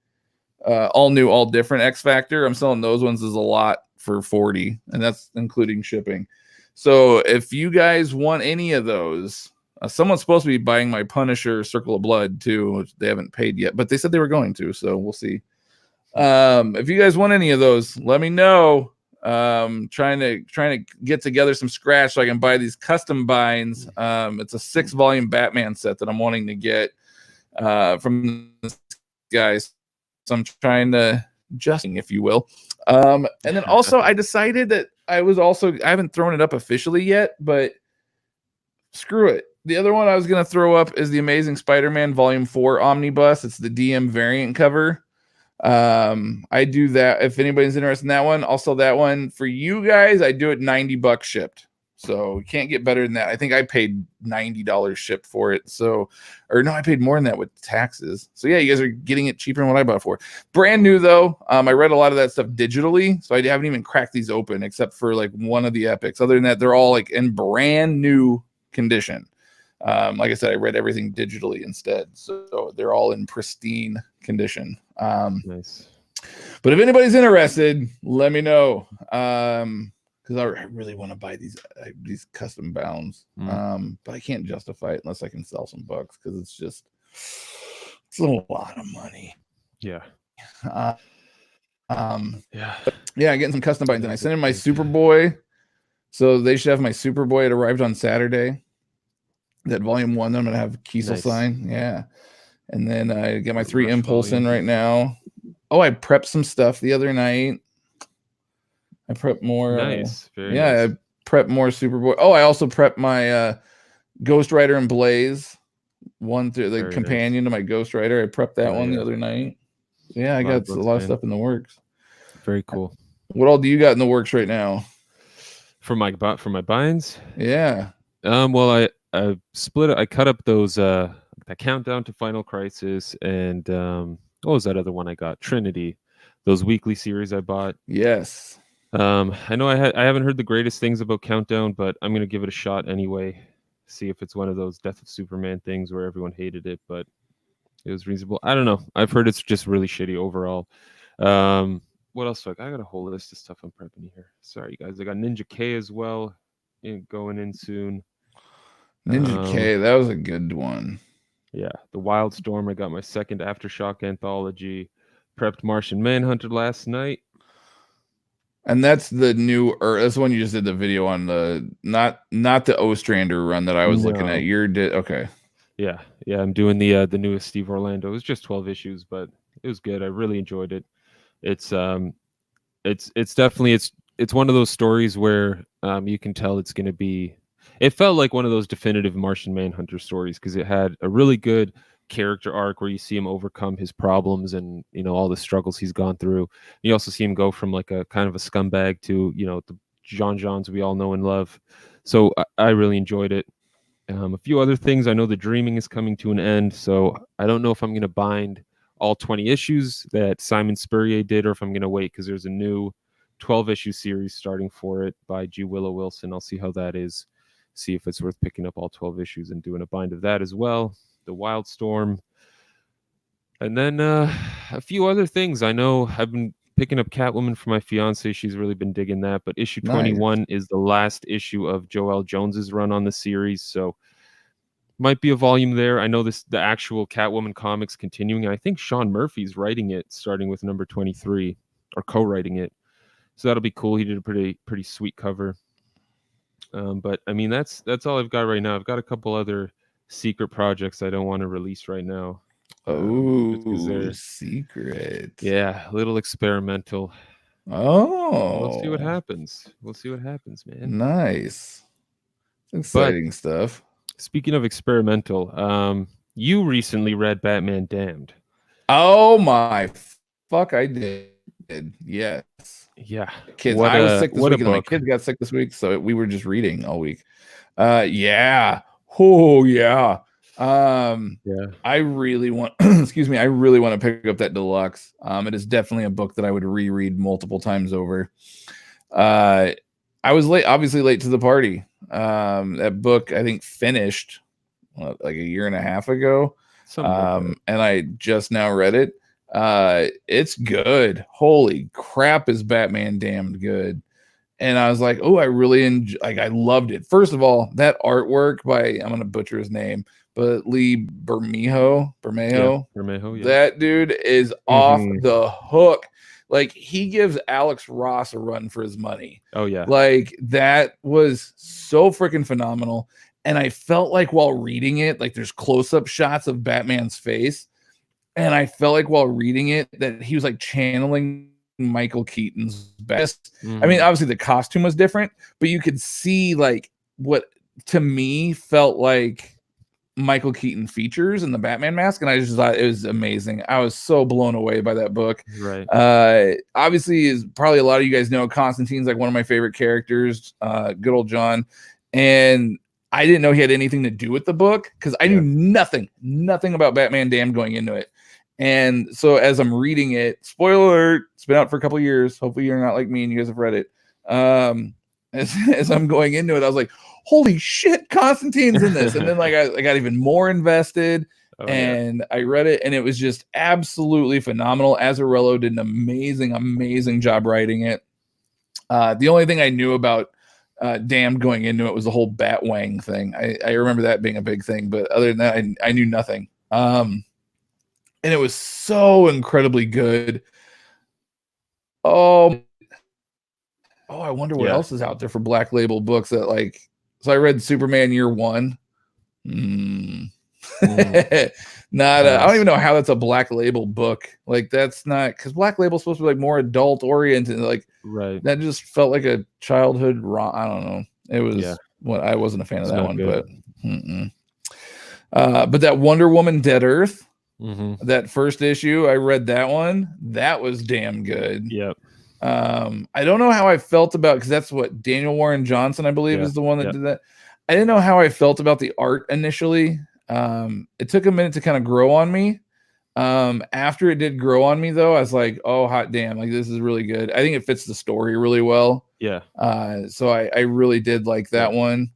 all new, all different X Factor. I'm selling those ones as a lot for 40, and that's including shipping. So if you guys want any of those, someone's supposed to be buying my Punisher Circle of Blood too, which they haven't paid yet, but they said they were going to, so we'll see. If you guys want any of those, let me know. Trying to get together some scratch so I can buy these custom binds. It's a 6-volume Batman set that I'm wanting to get from this guys. So I'm trying to adjusting, if you will. And then also I decided that I haven't thrown it up officially yet, but screw it. The other one I was going to throw up is the Amazing Spider-Man Volume 4 Omnibus. It's the DM variant cover. I do that. If anybody's interested in that one, I'll sell that one for you guys. I do it $90 shipped. So you can't get better than that. I think I paid $90 shipped for it. So, or no, I paid more than that with taxes. So yeah, you guys are getting it cheaper than what I bought it for. Brand new though. I read a lot of that stuff digitally, so I haven't even cracked these open except for like one of the epics. Other than that, they're all like in brand new condition. Like I said, I read everything digitally instead, so they're all in pristine condition. Nice. But if anybody's interested, let me know. Because I really want to buy these custom bounds. But I can't justify it unless I can sell some bucks, because it's a lot of money. Yeah. Yeah, getting some custom binds. And I sent in my Superboy. So they should have my Superboy. It arrived on Saturday. That volume 1 that I'm gonna have Kiesel sign. Yeah. And then I get my 3 Impulse in right now. Oh, I prepped some stuff the other night. I prepped more. Nice. Nice. I prepped more Superboy. Oh, I also prepped my Ghost Rider and Blaze one through the companion to my Ghost Rider. I prepped that one the other night. So yeah, I got a lot of stuff in the works. Very cool. What all do you got in the works right now? For my binds? Yeah. Well, I split it. I cut up those that Countdown to Final Crisis, and what was that other one I got? Trinity. Those weekly series I bought. Yes. I know I haven't heard the greatest things about Countdown, but I'm gonna give it a shot anyway. See if it's one of those Death of Superman things where everyone hated it, but it was reasonable. I don't know. I've heard it's just really shitty overall. What else? I got a whole list of stuff I'm prepping here. Sorry, guys. I got Ninja K as well, going in soon. Ninja K, that was a good one. Yeah, the Wildstorm. I got my second Aftershock anthology. Prepped Martian Manhunter last night. And that's the new, or that's the one you just did the video on, the not the Ostrander run that I was looking at. Okay. Yeah, I'm doing the newest Steve Orlando. It was just 12 issues, but it was good. I really enjoyed it. It's definitely it's one of those stories where you can tell it's going to be. It felt like one of those definitive Martian Manhunter stories because it had a really good character arc where you see him overcome his problems and all the struggles he's gone through. You also see him go from like a kind of a scumbag to the Jean-Jeans we all know and love. So I really enjoyed it. A few other things. I know The Dreaming is coming to an end, so I don't know if I'm going to bind all 20 issues that Simon Spurrier did or if I'm going to wait because there's a new 12-issue series starting for it by G. Willow Wilson. I'll see how that is. See if it's worth picking up all 12 issues and doing a bind of that as well. The Wildstorm. And then a few other things. I know I've been picking up Catwoman for my fiance. She's really been digging that. But issue 21 is the last issue of Joelle Jones's run on the series. So might be a volume there. I know the actual Catwoman comics continuing. I think Sean Murphy's writing it, starting with number 23, or co-writing it. So that'll be cool. He did a pretty sweet cover. But I mean, that's all I've got right now. I've got a couple other secret projects I don't want to release right now. Oh, secret. Yeah, a little experimental. Oh, we'll see what happens. Man. Nice. Exciting stuff. Speaking of experimental, you recently read Batman Damned. Oh my fuck, I did. Yes. Yeah. Kids, I was sick this week, and my kids got sick this week, so we were just reading all week. Yeah. Oh yeah. Yeah. I really want, excuse me, I really want to pick up that deluxe. It is definitely a book that I would reread multiple times over. I was obviously late to the party. That book I think finished like a year and a half ago. And I just now read it. It's good. Holy crap, is Batman damned good. And I was like, oh, I really I loved it. First of all, that artwork by, I'm gonna butcher his name, but Lee Bermejo, Yeah. that dude is off the hook. Like, he gives Alex Ross a run for his money. Oh yeah. Like, that was so freaking phenomenal. And I felt like while reading it, like there's close-up shots of Batman's face. And I felt like while reading it that he was like channeling Michael Keaton's best. I mean, obviously the costume was different, but you could see like what to me felt like Michael Keaton features in the Batman mask, and I just thought it was amazing. I was so blown away by that book. Right. Obviously, is probably a lot of you guys know Constantine's like one of my favorite characters. Good old John, and I didn't know he had anything to do with the book because I knew nothing about Batman Damned going into it. And so as I'm reading it, spoiler alert, it's been out for a couple of years. Hopefully you're not like me and you guys have read it. As I'm going into it, I was like, holy shit, Constantine's in this. And then like I got even more invested I read it, and it was just absolutely phenomenal. Azzarello did an amazing job writing it. The only thing I knew about Damned going into it was the whole Batwang thing. I remember that being a big thing, but other than that, I knew nothing. And it was so incredibly good. Oh, I wonder what else is out there for Black Label books that like. So I read Superman Year One. Not. I don't even know how that's a Black Label book. Like, that's not, because Black Label's supposed to be like more adult oriented. Like, right. That just felt like a childhood. I don't know. It was what I wasn't a fan of that one, good. But that Wonder Woman Dead Earth. That first issue, I read that one. That was damn good. Yep. I don't know how I felt about, because that's what Daniel Warren Johnson, I believe, is the one that did that. I didn't know how I felt about the art initially. It took a minute to kind of grow on me. After it did grow on me, though, I was like, oh, hot damn, like this is really good. I think it fits the story really well. Yeah. So I really did like that one.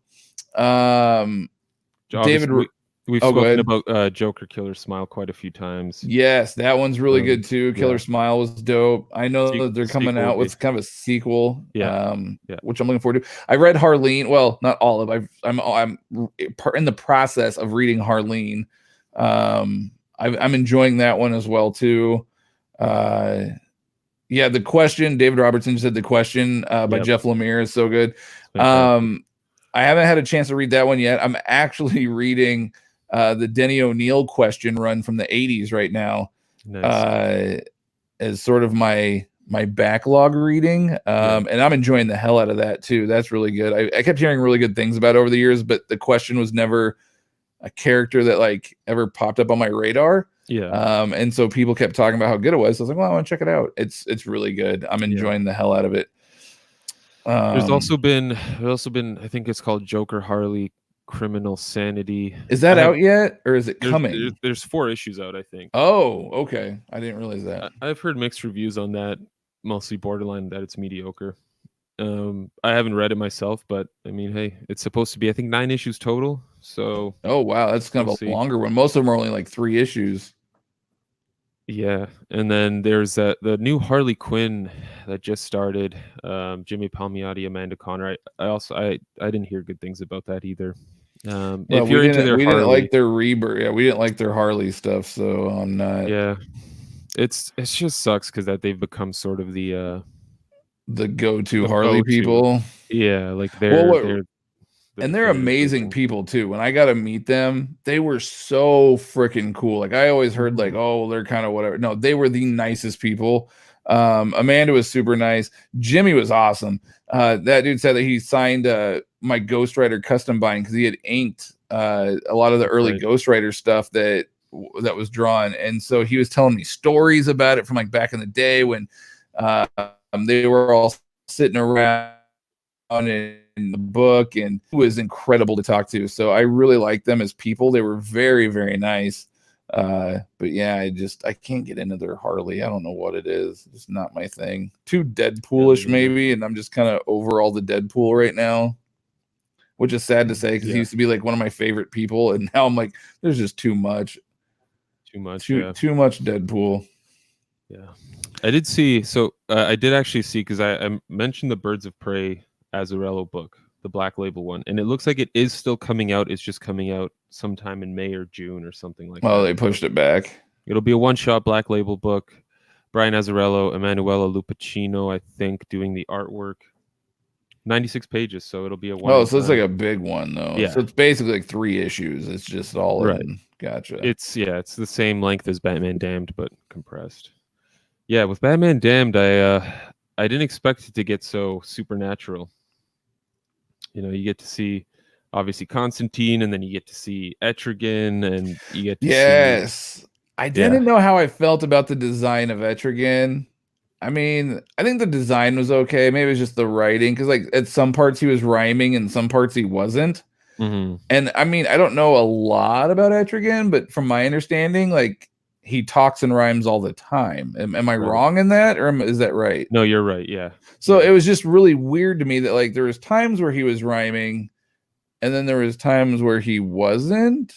David. We've spoken about Joker Killer Smile quite a few times. Yes, that one's really good too. Killer Smile was dope. I know that they're coming out with kind of a sequel, which I'm looking forward to. I read Harleen. Well, not all of it. I'm in the process of reading Harleen. I'm enjoying that one as well too. The Question. David Robertson said The Question by Jeff Lemire is so good. I haven't had a chance to read that one yet. I'm actually reading the Denny O'Neil Question run from the 80s right now. Nice. As sort of my backlog reading. And I'm enjoying the hell out of that too. That's really good. I kept hearing really good things about it over the years, but The Question was never a character that like ever popped up on my radar. And so people kept talking about how good it was. So I was like, well, I want to check it out. It's really good. I'm enjoying the hell out of it. There's also been, I think it's called Joker Harley Criminal Sanity. Is that out yet, or is it coming? There's 4 issues out, I think. Oh, okay. I didn't realize that. I've heard mixed reviews on that, mostly borderline that it's mediocre. I haven't read it myself, but I mean, hey, it's supposed to be, I think, 9 issues total. So oh wow, that's kind of a longer one. Most of them are only like 3 issues. Yeah, and then there's the new Harley Quinn that just started. Jimmy Palmiotti, Amanda Conner. I didn't hear good things about that either. If you're into their, we didn't like their Rebirth. Yeah, we didn't like their Harley stuff. So I'm not. Yeah, it just sucks because that they've become sort of the go-to Harley people. Yeah, like they're amazing people too. When I got to meet them, they were so freaking cool. Like, I always heard like, oh, they're kind of whatever. No, they were the nicest people. Amanda was super nice. Jimmy was awesome. That dude said that he signed my Ghost Rider custom bind because he had inked a lot of the early Ghost Rider stuff that was drawn, and so he was telling me stories about it from like back in the day when they were all sitting around and the book, and he was incredible to talk to. So I really liked them as people. They were very, very nice. But yeah, I can't get into their Harley. I don't know what it is. It's not my thing. Too Deadpoolish maybe, and I'm just kind of over all the Deadpool right now, which is sad to say because he used to be like one of my favorite people, and now I'm like, there's just too much too much Deadpool. Yeah, I did see. So I did actually see, because I mentioned the Birds of Prey Azzarello book, the Black Label one, and it looks like it is still coming out. It's just coming out sometime in May or June or something like that. Oh, they pushed it back. It'll be a one-shot Black Label book. Brian Azzarello, Emanuela Lupacchino, I think, doing the artwork. 96 pages, so it'll be a one. Oh, so it's like a big one though. Yeah. So it's basically like 3 issues. It's just all right. in. Gotcha. It's the same length as Batman Damned, but compressed. Yeah, with Batman Damned, I didn't expect it to get so supernatural. You know, you get to see obviously Constantine, and then you get to see Etrigan, and you get to see. I didn't know how I felt about the design of Etrigan. I mean, I think the design was okay. Maybe it was just the writing, because like at some parts he was rhyming and some parts he wasn't. Mm-hmm. And I mean, I don't know a lot about Etrigan, but from my understanding, like he talks and rhymes all the time. Am I wrong in that, or is that right? No, you're right. Yeah. So it was just really weird to me that like there was times where he was rhyming, and then there was times where he wasn't,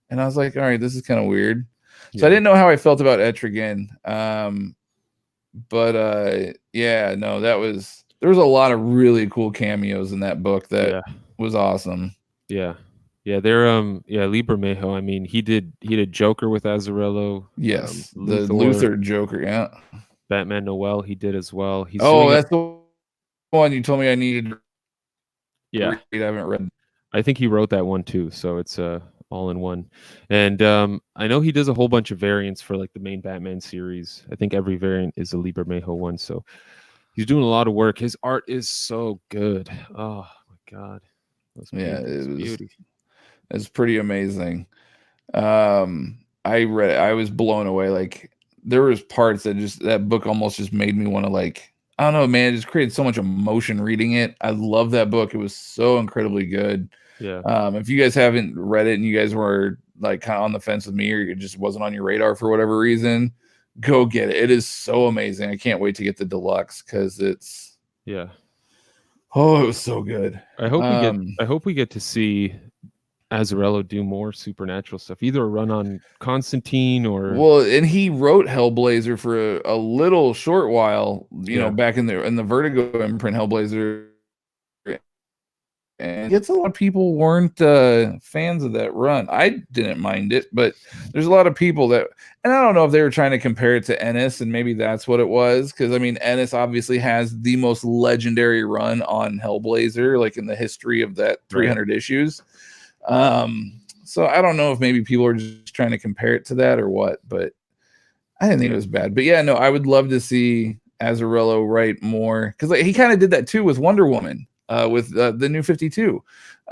and I was like, all right, this is kind of weird. So I didn't know how I felt about Etrigan. But yeah, no, there was a lot of really cool cameos in that book that was awesome. Yeah, they're Libra Mejo. I mean, he did Joker with Azzarello. Yes, the Luthor Joker. Yeah, Batman Noel he did as well. That's the one you told me I needed to read. I haven't read. I think he wrote that one too, so it's all in one. And I know he does a whole bunch of variants for like the main Batman series. I think every variant is a Libra Mejo one, so he's doing a lot of work. His art is so good. Oh my god. Beauty. It's pretty amazing. I read it. I was blown away. Like there was parts that book almost just made me want to, like, I don't know, man, it just created so much emotion reading it. I love that book. It was so incredibly good. Yeah. If you guys haven't read it and you guys were like kind of on the fence with me, or it just wasn't on your radar for whatever reason, go get it. It is so amazing. I can't wait to get the deluxe, because it's it was so good. I hope we get to see Azzarello do more supernatural stuff, either a run on Constantine or and he wrote Hellblazer for a little short while, you know, back in the Vertigo imprint Hellblazer. And it's a lot of people weren't fans of that run. I didn't mind it, but there's a lot of people that, and I don't know if they were trying to compare it to Ennis, and maybe that's what it was, because I mean, Ennis obviously has the most legendary run on Hellblazer, like in the history of that 300 issues. So I don't know if maybe people are just trying to compare it to that or what, but I didn't think it was bad. But yeah, no, I would love to see Azzarello write more, because like, he kind of did that too with Wonder Woman. With the New 52,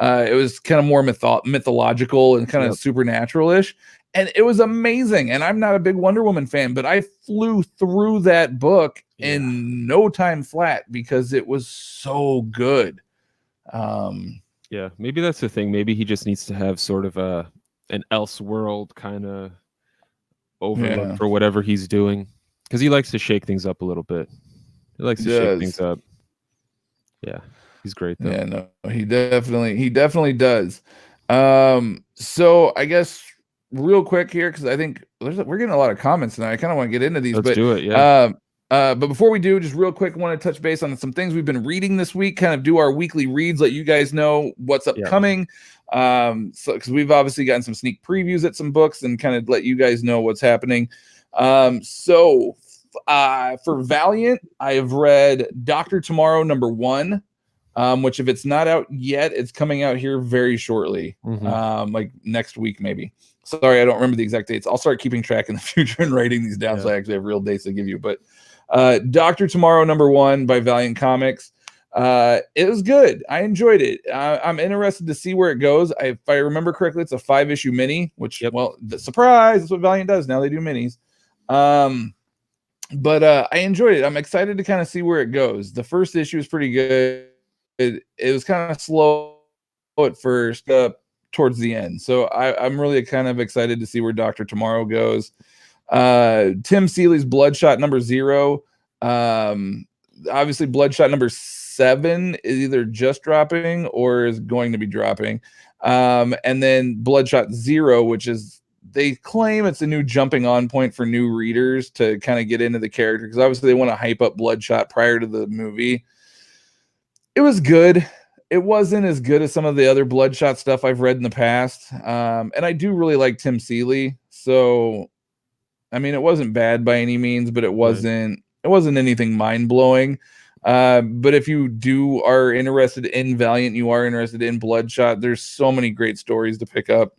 it was kind of more mythological and kind of supernatural-ish, and it was amazing. And I'm not a big Wonder Woman fan, but I flew through that book in no time flat because it was so good. Yeah, maybe that's the thing. Maybe he just needs to have sort of an Elseworld kind of overlook for whatever he's doing, because he likes to shake things up a little bit. He likes to shake things up. Yeah. He's great though. Yeah, no, he definitely does. So I guess real quick here, because I think we're getting a lot of comments tonight. I kind of want to get into these. Let's do it. Yeah. But before we do, just real quick, I want to touch base on some things we've been reading this week. Kind of do our weekly reads, let you guys know what's upcoming. So because we've obviously gotten some sneak previews at some books, and kind of let you guys know what's happening. So for Valiant, I have read Dr. Tomorrow #1. Which if it's not out yet, it's coming out here very shortly, like next week maybe. Sorry, I don't remember the exact dates. I'll start keeping track in the future and writing these down so I actually have real dates to give you. But Dr. Tomorrow #1 by Valiant Comics. It was good. I enjoyed it. I'm interested to see where it goes. If I remember correctly, it's a 5-issue mini, which, well, the surprise, that's what Valiant does. Now they do minis. But I enjoyed it. I'm excited to kind of see where it goes. The first issue is pretty good. it was kind of slow at first, towards the end. So I'm really kind of excited to see where Dr. Tomorrow goes. Tim Seeley's Bloodshot #0. Obviously, Bloodshot #7 is either just dropping or is going to be dropping. And then Bloodshot 0, which is, they claim it's a new jumping on point for new readers to kind of get into the character, because obviously they want to hype up Bloodshot prior to the movie. It was good. It wasn't as good as some of the other Bloodshot stuff I've read in the past. And I do really like Tim Seeley. So, I mean, it wasn't bad by any means, but it wasn't anything mind-blowing. But if you are interested in Valiant, you are interested in Bloodshot, there's so many great stories to pick up.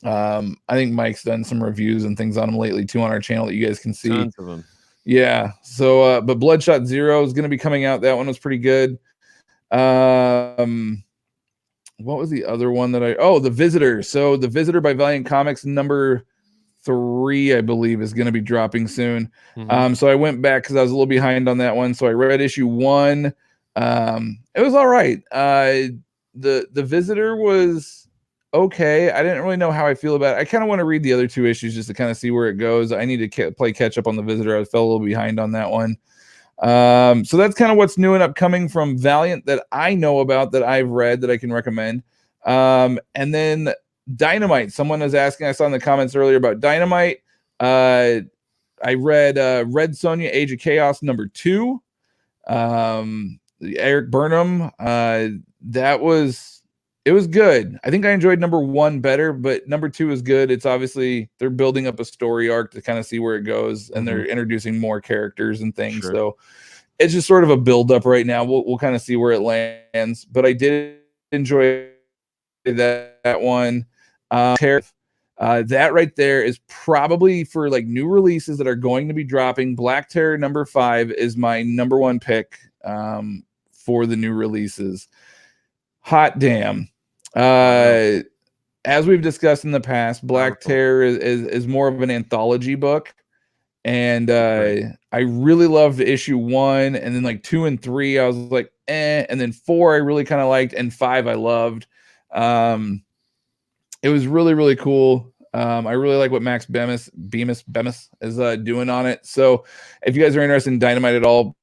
I think Mike's done some reviews and things on them lately too on our channel that you guys can see. Tons of them. Yeah. So, but Bloodshot 0 is going to be coming out. That one was pretty good. What was the other one that The Visitor. So The Visitor by Valiant Comics #3, I believe, is going to be dropping soon. So I went back because I was a little behind on that one. So I read issue 1. It was all right. The Visitor was okay. I didn't really know how I feel about it. I kind of want to read the other 2 issues just to kind of see where it goes. I need to play catch up on The Visitor. I fell a little behind on that one. So that's kind of what's new and upcoming from Valiant that I know about, that I've read, that I can recommend. And then Dynamite. Someone was asking, I saw in the comments earlier about Dynamite. I read Red Sonja, Age of Chaos #2. Eric Burnham. It was good. I think I enjoyed #1 better, but #2 is good. It's obviously, they're building up a story arc to kind of see where it goes, and they're introducing more characters and things. Sure. So it's just sort of a build up right now. We'll kind of see where it lands, but I did enjoy that one. That right there is probably for like new releases that are going to be dropping. Black Terror #5 is my #1 pick for the new releases. Hot damn. As we've discussed in the past, Black Terror is more of an anthology book. And I really loved issue 1, and then like 2 and 3, I was like, and then 4 I really kind of liked, and 5 I loved. It was really, really cool. I really like what Max Bemis is doing on it. So if you guys are interested in Dynamite at all,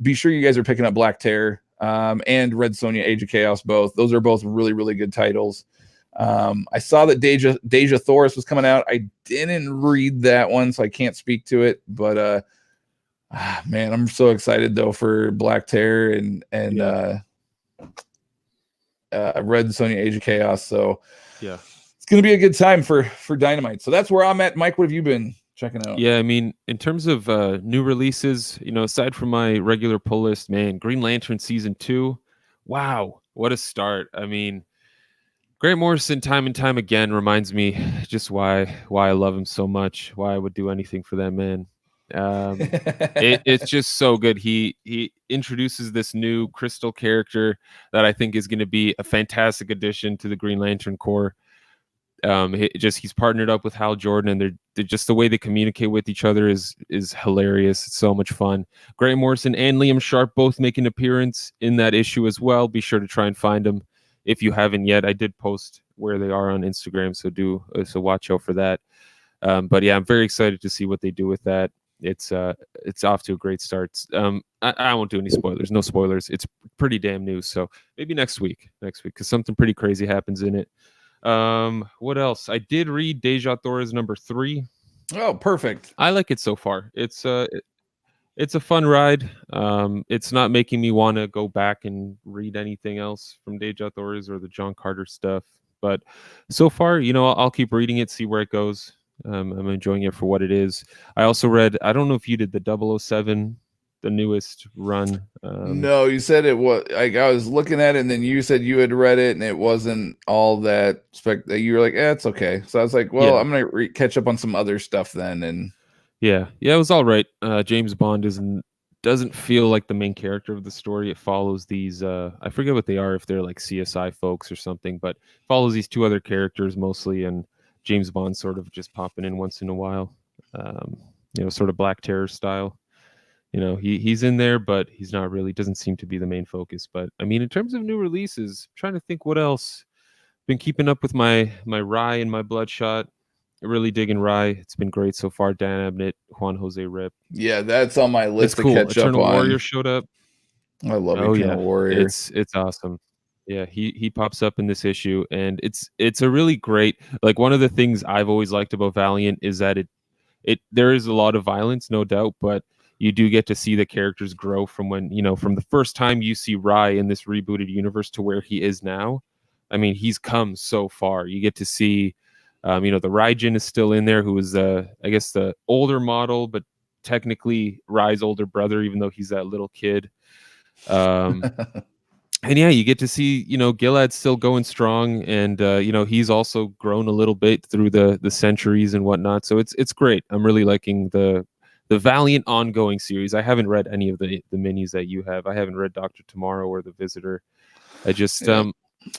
be sure you guys are picking up Black Terror and Red Sonja, Age of Chaos, both. Those are both really, really good titles. I saw that Deja Thoris was coming out. I didn't read that one, so I can't speak to it. But man, I'm so excited though for Black Terror and Red Sonja, Age of Chaos. So yeah, it's gonna be a good time for Dynamite. So that's where I'm at. Mike, what have you been checking out? Yeah, I mean, in terms of new releases, aside from my regular pull list, man, Green Lantern season 2, wow, what a start! I mean, Grant Morrison, time and time again, reminds me just why I love him so much, why I would do anything for that man. It's just so good. He introduces this new Crystal character that I think is going to be a fantastic addition to the Green Lantern Corps. He's partnered up with Hal Jordan, and they're just, the way they communicate with each other is hilarious. It's so much fun. Grant Morrison and Liam Sharp both make an appearance in that issue as well. Be sure to try and find them if you haven't yet. I did post where they are on Instagram, so watch out for that. But yeah, I'm very excited to see what they do with that. It's off to a great start. I won't do any spoilers. No spoilers. It's pretty damn new. So maybe next week, because something pretty crazy happens in it. What else? I did read Deja Thoris #3. Oh, perfect. I like it so far. It's a fun ride. It's not making me want to go back and read anything else from Deja Thoris or the John Carter stuff. But so far, I'll keep reading it, see where it goes. I'm enjoying it for what it is. I also read, I don't know if you did the 007, the newest run. No, you said it was, like, I was looking at it, and then you said you had read it, and it wasn't all that you were like, it's okay. So I was like, well, yeah, I'm gonna catch up on some other stuff then. And yeah, it was all right. James Bond doesn't feel like the main character of the story. It follows these, I forget what they are, if they're like CSI folks or something, but follows these 2 other characters mostly, and James Bond sort of just popping in once in a while, sort of Black Terror style. you know, he's in there, but he's not really, doesn't seem to be the main focus. But I mean, in terms of new releases, I'm trying to think what else. Been keeping up with my Rye and my Bloodshot. Really digging Rye. It's been great so far. Dan Abnett, Juan Jose Rip. Yeah, that's on my list It's to cool. catch up Eternal on. Warrior showed up. I love Oh Eternal yeah, Warrior. it's awesome. Yeah, he pops up in this issue, and it's a really great, like, one of the things I've always liked about Valiant is that it there is a lot of violence, no doubt, but you do get to see the characters grow from when, you know, from the first time you see Rye in this rebooted universe to where he is now. I mean, he's come so far. You get to see, you know, the Raijin is still in there, who is I guess the older model, but technically Rye's older brother, even though he's that little kid. And yeah, you get to see, you know, Gilad's still going strong, and you know, he's also grown a little bit through the centuries and whatnot. So it's great. I'm really liking the Valiant ongoing series. I haven't read any of the minis that you have. I haven't read Dr. Tomorrow or The Visitor. I just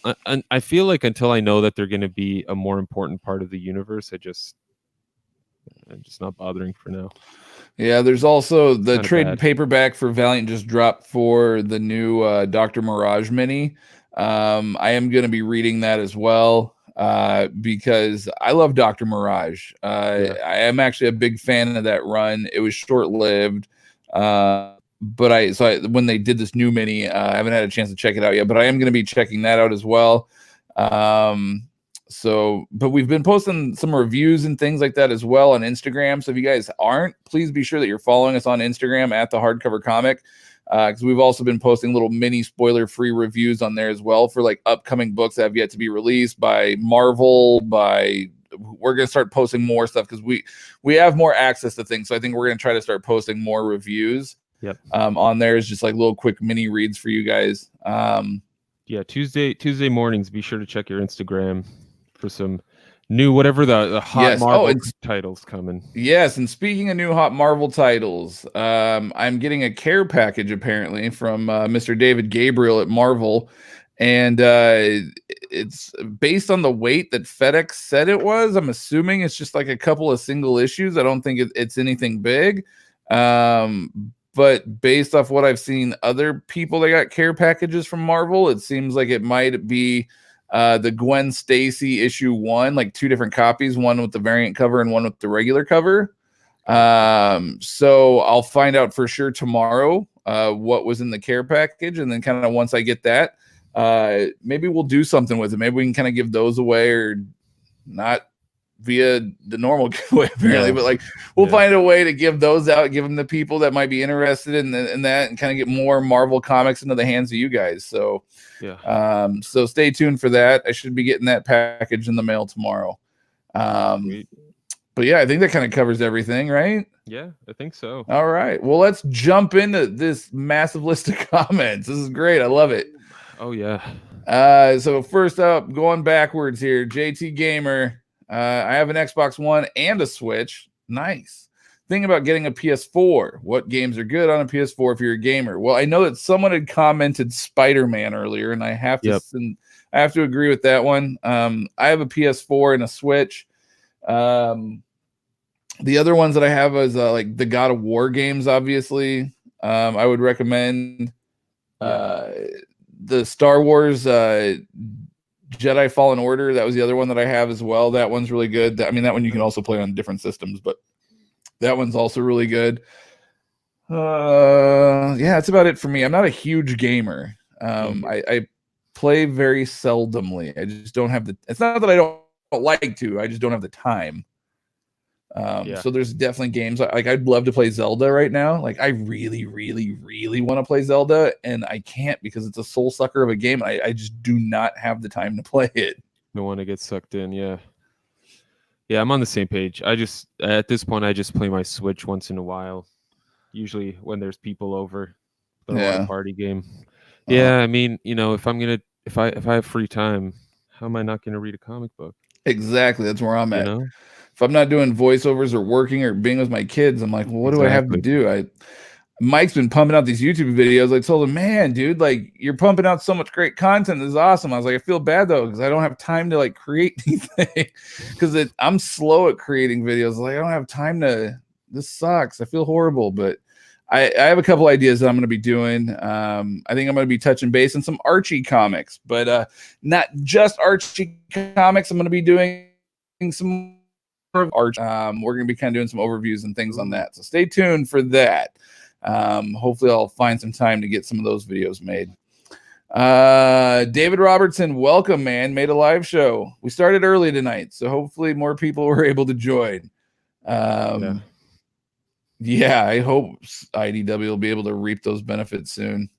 I feel like until I know that they're going to be a more important part of the universe, I'm just not bothering for now. Yeah, there's also the trade paperback for Valiant just dropped for the new Dr. Mirage mini. I am going to be reading that as well because I love Dr. Mirage. I am actually a big fan of that run. It was short-lived. But when they did this new mini, I haven't had a chance to check it out yet, but I am going to be checking that out as well. But we've been posting some reviews and things like that as well on Instagram. So if you guys aren't, please be sure that you're following us on Instagram at the Hardcover Comic, because we've also been posting little mini spoiler-free reviews on there as well for like upcoming books that have yet to be released by Marvel. We're going to start posting more stuff because we have more access to things. So I think we're going to try to start posting more reviews. Yep. On there is just like little quick mini reads for you guys. Yeah, Tuesday mornings, be sure to check your Instagram for some new, whatever the hot Marvel titles coming. Yes, and speaking of new hot Marvel titles, I'm getting a care package apparently from Mr. David Gabriel at Marvel, and it's based on the weight that FedEx said it was. I'm assuming it's just like a couple of single issues. I don't think it's anything big. But based off what I've seen other people that got care packages from Marvel, it seems like it might be the Gwen Stacy issue 1, like 2 different copies, one with the variant cover and one with the regular cover. So I'll find out for sure tomorrow what was in the care package, and then kind of once I get that, maybe we'll do something with it. Maybe we can kind of give those away, or not via the normal giveaway apparently, but like we'll find a way to give those out, give them to people that might be interested in that, and kind of get more Marvel comics into the hands of you guys. So so stay tuned for that. I should be getting that package in the mail tomorrow. But yeah, I think that kind of covers everything, right? Yeah, I think so. All right, well, let's jump into this massive list of comments. This is great. I love it. Oh yeah. So first up, going backwards here, JT Gamer. I have an Xbox One and a Switch. Nice. Thinking about getting a PS4. What games are good on a PS4 if you're a gamer? Well, I know that someone had commented Spider-Man earlier, and I have to agree with that one. I have a PS4 and a Switch. The other ones that I have is like the God of War games, obviously. I would recommend the Star Wars Jedi Fallen Order. That was the other one that I have as well. That one's really good. I mean, that one you can also play on different systems, but that one's also really good. Yeah, that's about it for me. I'm not a huge gamer. I play very seldomly. I just don't have it's not that I don't like to, I just don't have the time. So there's definitely games like I'd love to play Zelda right now. Like I really, really, really want to play Zelda, and I can't because it's a soul sucker of a game. I just do not have the time to play it. Don't want to get sucked in. Yeah, I'm on the same page. At this point, I just play my Switch once in a while, usually when there's people over. But I want a party game. Yeah, I mean, you know, if I have free time, how am I not gonna read a comic book? Exactly, that's where I'm at. You know? If I'm not doing voiceovers or working or being with my kids, I'm like, well, what do I have to do? Mike's been pumping out these YouTube videos. I told him, man, dude, like you're pumping out so much great content. This is awesome. I was like, I feel bad though, because I don't have time to like create anything because I'm slow at creating videos. Like I don't have time to, this sucks. I feel horrible, but I have a couple ideas that I'm going to be doing. I think I'm going to be touching base on some Archie comics, but not just Archie comics. I'm going to be doing some Archie. We're going to be kind of doing some overviews and things on that. So stay tuned for that. Hopefully I'll find some time to get some of those videos made. David Robertson, welcome, man. Made a live show. We started early tonight, so hopefully more people were able to join. Yeah, I hope IDW will be able to reap those benefits soon.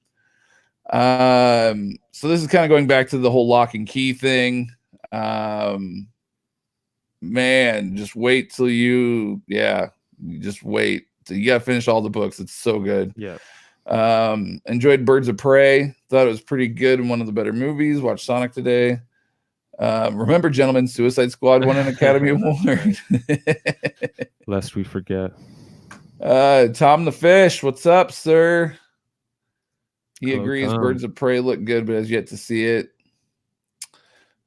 So this is kind of going back to the whole Locke and Key thing. Man, just wait till you just wait. You got to finish all the books. It's so good. Yeah. Enjoyed Birds of Prey. Thought it was pretty good and one of the better movies. Watched Sonic today. Remember, gentlemen, Suicide Squad won an Academy Award. Lest we forget. Tom the Fish, what's up, sir? He Hello, agrees Tom. Birds of Prey look good, but has yet to see it.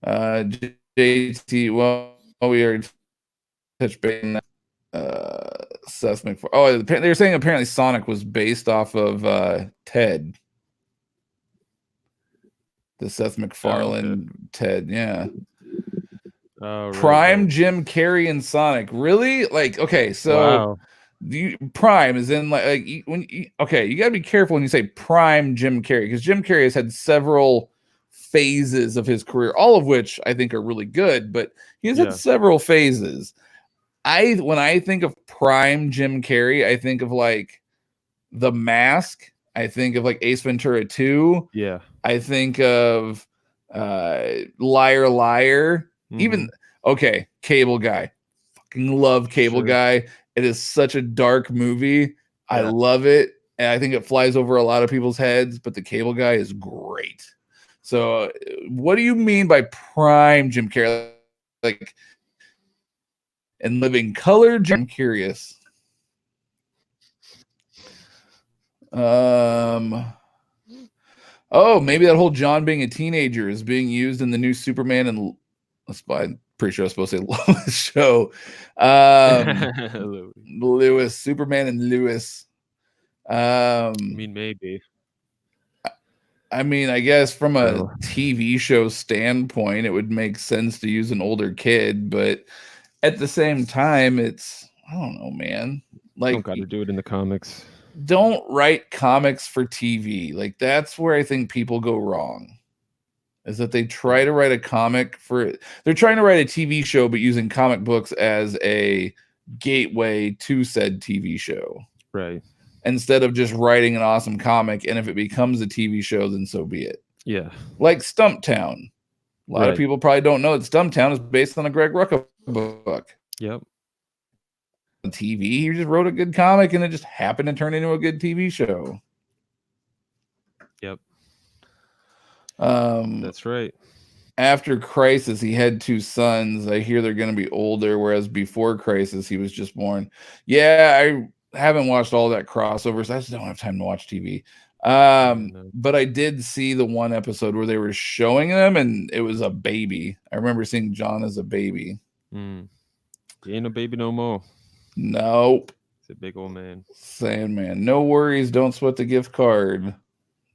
JT, well, we already touched base on that. Seth MacFarlane. Oh, they were saying apparently Sonic was based off of Ted. The Seth MacFarlane Ted, yeah. Oh, Prime, right. Jim Carrey, and Sonic. Really? Like, okay, so Prime is in you gotta be careful when you say Prime Jim Carrey, because Jim Carrey has had several phases of his career, all of which I think are really good, but he has had several phases. When I think of Prime Jim Carrey, I think of like The Mask. I think of like Ace Ventura 2. Yeah. I think of Liar Liar. Even Cable Guy. Fucking love Cable Guy. It is such a dark movie. I love it. And I think it flies over a lot of people's heads, but the Cable Guy is great. So what do you mean by Prime Jim Carrey? Like, in Living Color? I'm curious. Oh, maybe that whole John being a teenager is being used in the new Superman and I'm pretty sure I was supposed to say Lois show. Lewis, Superman and Lewis. I mean, maybe. I mean, I guess from a TV show standpoint, it would make sense to use an older kid, but at the same time, I don't know, man. Like, don't got to do it in the comics. Don't write comics for TV. Like, that's where I think people go wrong. Is that they try to write a comic they're trying to write a TV show, but using comic books as a gateway to said TV show. Right. Instead of just writing an awesome comic, and if it becomes a TV show, then so be it. Yeah. Like Stumptown. A lot of people probably don't know that Stumptown is based on a Greg Rucka book. Yep. On TV, he just wrote a good comic, and it just happened to turn into a good TV show. Yep. That's right. After Crisis, he had 2 sons. I hear they're going to be older, whereas before Crisis, he was just born. Yeah, I haven't watched all that crossovers. I just don't have time to watch TV. But I did see the one episode where they were showing them, and it was a baby. I remember seeing John as a baby. He ain't a baby no more. Nope. He's a big old man. Sandman. No worries. Don't sweat the gift card.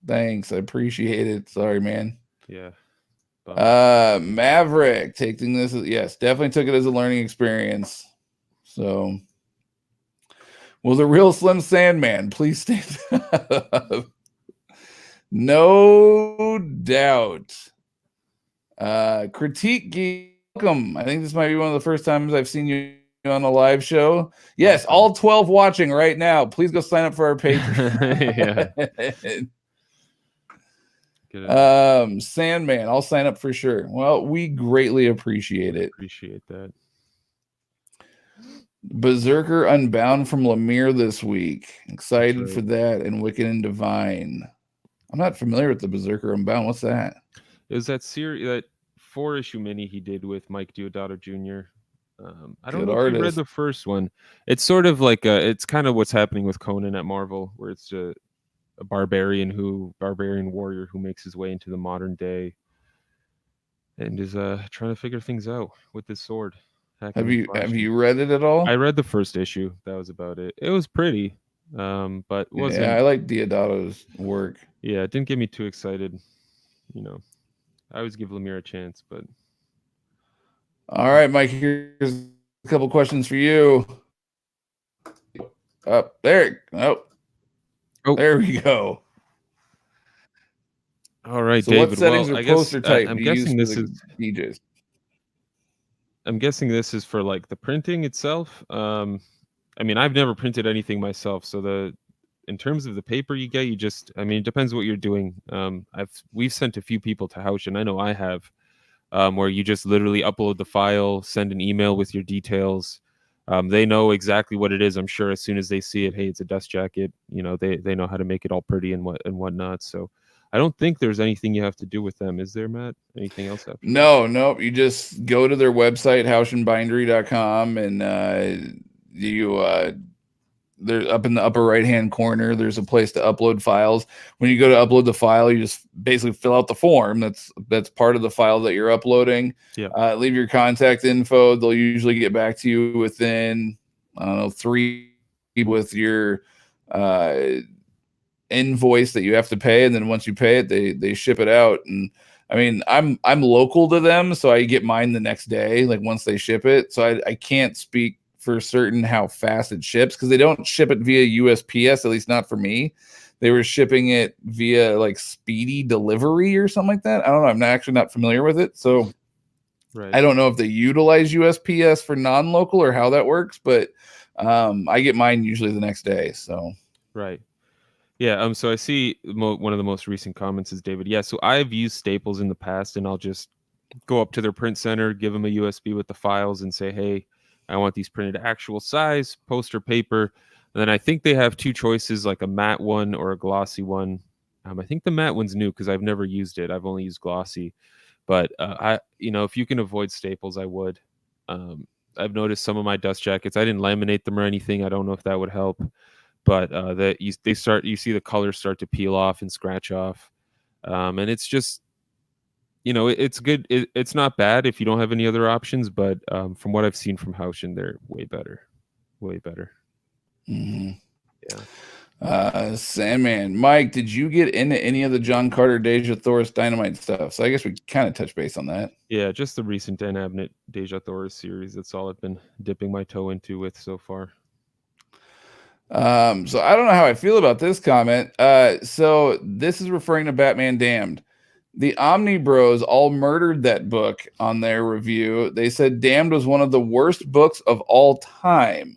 Thanks. I appreciate it. Sorry, man. Yeah. Maverick taking this. Yes, definitely took it as a learning experience. So, was a real Slim Sandman. Please stand up. No doubt. Critique Geek, welcome. I think this might be one of the first times I've seen you on a live show. Yes, all 12 watching right now. Please go sign up for our Patreon. Sandman, I'll sign up for sure. Well, we greatly appreciate it. Appreciate that. Berserker Unbound from Lemire this week. Excited for that, and Wicked and Divine. I'm not familiar with the Berserker Unbound. What's that? It was that series, that 4-issue mini he did with Mike Deodato Jr. I don't know if you read the first one. It's sort of like it's kind of what's happening with Conan at Marvel, where it's a barbarian warrior who makes his way into the modern day and is trying to figure things out with his sword. Have you read it at all? I read the first issue. That was about it. It was pretty. but wasn't. Yeah, I like Deodato's work. Yeah, it didn't get me too excited. I always give Lemire a chance, but. All right, Mike, here's a couple questions for you. Up there. Oh, there we go. All right, so David. What settings well, or I guess poster type I'm do you guessing use for this the is. DJs? I'm guessing this is for like the printing itself. I mean, I've never printed anything myself, so in terms of the paper you get, it depends what you're doing. We've sent a few people to Houch, and I know I have, where you just literally upload the file, send an email with your details. They know exactly what it is. I'm sure as soon as they see it, hey, it's a dust jacket. They know how to make it all pretty and whatnot. So I don't think there's anything you have to do with them. Is there, Matt? Anything else after that? No. You just go to their website, houshandbindery.com, and they're up in the upper right-hand corner. There's a place to upload files. When you go to upload the file, you just basically fill out the form. That's part of the file that you're uploading. Yeah. Leave your contact info. They'll usually get back to you within, I don't know, 3 with your invoice that you have to pay, and then once you pay it, they ship it out. And I mean, I'm local to them, so I get mine the next day, like once they ship it. So I can't speak for certain how fast it ships, because they don't ship it via USPS, at least not for me. They were shipping it via like speedy delivery or something like that. I don't know. I'm actually not familiar with it, so Right. I don't know if they utilize USPS for non-local or how that works, but I get mine usually the next day. So Right. Yeah. So I see one of the most recent comments is David. Yeah. So I've used Staples in the past, and I'll just go up to their print center, give them a USB with the files, and say, hey, I want these printed actual size, poster paper. And then I think they have 2 choices, like a matte one or a glossy one. I think the matte one's new because I've never used it. I've only used glossy. But if you can avoid Staples, I would. I've noticed some of my dust jackets, I didn't laminate them or anything. I don't know if that would help, but you see the colors start to peel off and scratch off, and it's just, it's good. It's not bad if you don't have any other options, but from what I've seen from Houchen, they're way better. mm-hmm. Yeah. Sandman, Mike, did you get into any of the John Carter Deja Thoris Dynamite stuff? So I guess we kind of touched base on that. Yeah, just the recent Dan Abnett Deja Thoris series. That's all I've been dipping my toe into with so far. So I don't know how I feel about this comment. So this is referring to Batman Damned. The Omni Bros all murdered that book on their review. They said Damned was one of the worst books of all time.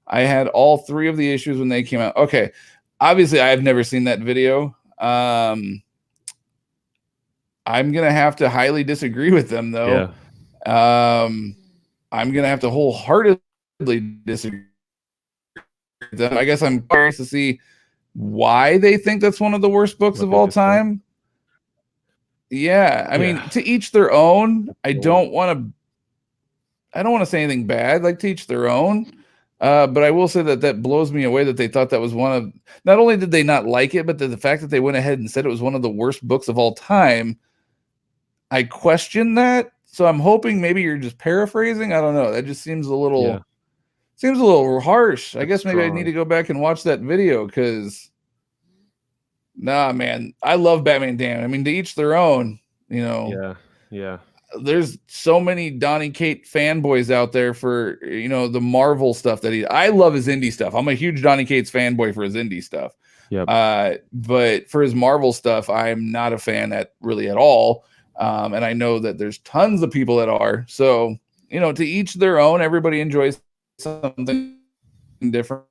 I had all 3 of the issues when they came out. Okay. Obviously, I've never seen that video. I'm going to have to highly disagree with them, though. Yeah. I'm going to have to wholeheartedly disagree with them. I guess I'm curious to see why they think that's one of the worst books of all time. Yeah. I mean, to each their own. I don't want to say anything bad, like to each their own. But I will say that blows me away that they thought that was one of, not only did they not like it, but the fact that they went ahead and said it was one of the worst books of all time. I question that. So I'm hoping maybe you're just paraphrasing. I don't know. That just seems a little harsh. I guess maybe I need to go back and watch that video, because nah, man, I love Batman Damned. I mean, to each their own, Yeah. There's so many Donny Cates fanboys out there for, the Marvel stuff I love his indie stuff. I'm a huge Donny Cates fanboy for his indie stuff. Yep. But for his Marvel stuff, I'm not a fan at all. And I know that there's tons of people that are. So, to each their own. Everybody enjoys something different.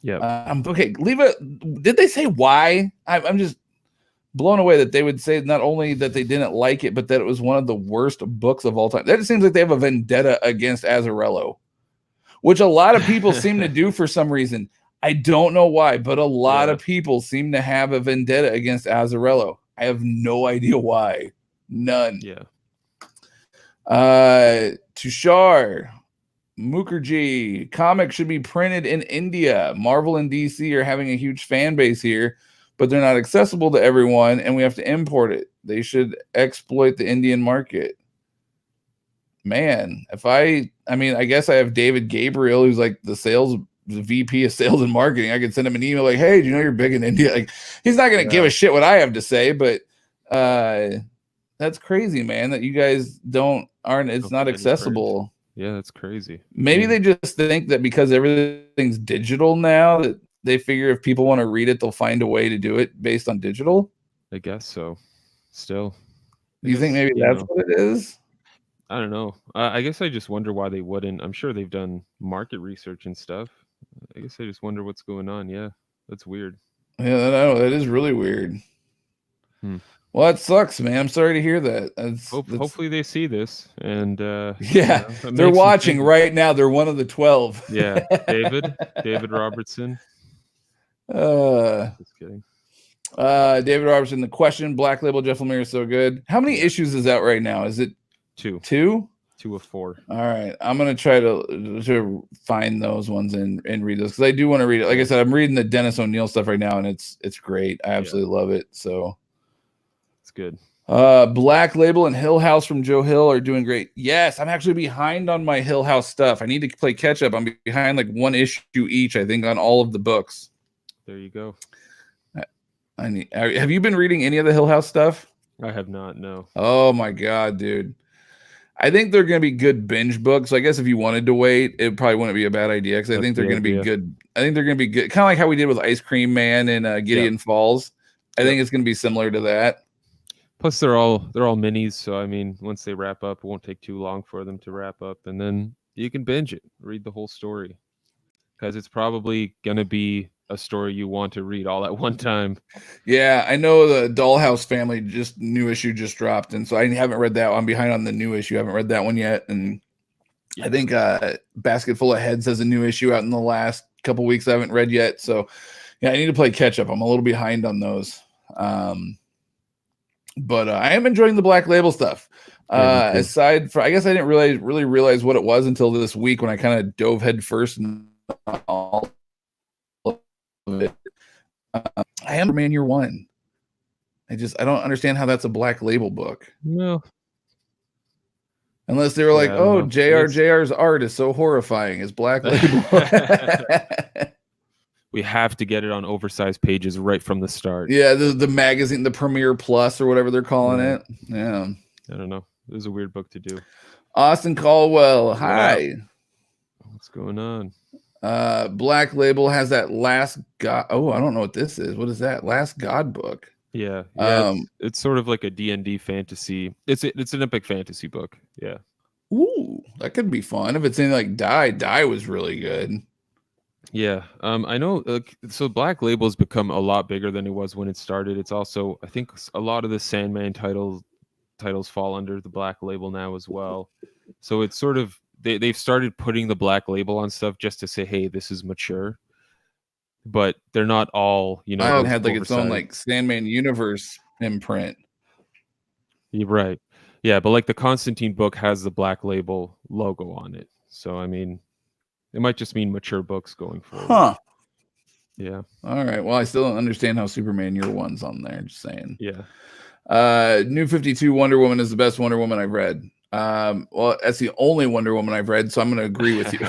Yeah. Okay. Did they say why? I'm just blown away that they would say not only that they didn't like it, but that it was one of the worst books of all time. That just seems like they have a vendetta against Azzarello, which a lot of people seem to do for some reason. I don't know why, but a lot of people seem to have a vendetta against Azzarello. I have no idea why. None. Yeah. Tushar Mukherjee, comics should be printed in India. Marvel and DC are having a huge fan base here, but they're not accessible to everyone, and we have to import it. They should exploit the Indian market. Man, I guess I have David Gabriel, who's like the sales the VP of sales and marketing. I could send him an email like, hey, do you know you're big in India? Like, he's not going to give a shit what I have to say, but that's crazy, man, that you guys it's not accessible. Yeah, that's crazy. Maybe they just think that because everything's digital now, that they figure if people want to read it, they'll find a way to do it based on digital. I guess so. Still. You think maybe that's what it is? I don't know. I guess I just wonder why they wouldn't. I'm sure they've done market research and stuff. I guess I just wonder what's going on. Yeah, that's weird. Yeah, I know. That is really weird. Well, that sucks, man. I'm sorry to hear that. Hopefully they see this and yeah, they're watching right now. They're one of the 12. Yeah, David Robertson. Just kidding. David Robertson. The question: Black Label Jeff Lemire is so good. How many issues is out right now? Is it 2? 2? 2 of 4. All right, I'm gonna try to find those ones and read those because I do want to read it. Like I said, I'm reading the Dennis O'Neil stuff right now, and it's great. I absolutely love it. So. Good. Black Label and Hill House from Joe Hill are doing great. Yes, I'm actually behind on my Hill House stuff. I need to play catch up. I'm behind like 1 issue each, I think, on all of the books. There you go. Have you been reading any of the Hill House stuff? I have not, no. Oh my god, dude. I think they're going to be good binge books. So I guess if you wanted to wait, it probably wouldn't be a bad idea because I think they're going to be good. I think they're going to be good. Kind of like how we did with Ice Cream Man and Gideon Falls. I think it's going to be similar to that. Plus, they're all minis, so I mean, once they wrap up, it won't take too long for them to wrap up, and then you can binge it, read the whole story, because it's probably gonna be a story you want to read all at one time. Yeah, I know the Dollhouse Family new issue just dropped, and so I haven't read that. I'm behind on the new issue. I haven't read that one yet, and I think Basket Full of Heads has a new issue out in the last couple weeks. I haven't read yet, so yeah, I need to play catch up. I'm a little behind on those. But I am enjoying the Black Label stuff. Aside from, I guess I didn't really realize what it was until this week when I kind of dove head first in all of it. I am Superman Year One. I don't understand how that's a Black Label book. No. Unless they were like, oh, JR's art is so horrifying. It's Black Label. We have to get it on oversized pages right from the start. Yeah, the magazine, the Premiere Plus or whatever they're calling it. Yeah. I don't know. It was a weird book to do. Austin Caldwell, hi. What's going on? Black Label has that Last God. Oh, I don't know what this is. What is that? Last God book. Yeah. It's sort of like a D&D fantasy. It's an epic fantasy book. Yeah. Ooh, that could be fun. If it's in like Die was really good. Yeah, I know. So Black Label has become a lot bigger than it was when it started. It's also, I think, a lot of the Sandman titles fall under the Black Label now as well. So it's sort of they've started putting the Black Label on stuff just to say, hey, this is mature. But they're not all, you know. It had like its own like Sandman universe imprint. You're right. Yeah, but like the Constantine book has the Black Label logo on it. So I mean. It might just mean mature books going forward. Huh. Yeah. All right. Well, I still don't understand how Superman Year One's on there. Just saying. Yeah. New 52 Wonder Woman is the best Wonder Woman I've read. Well, that's the only Wonder Woman I've read, so I'm going to agree with you.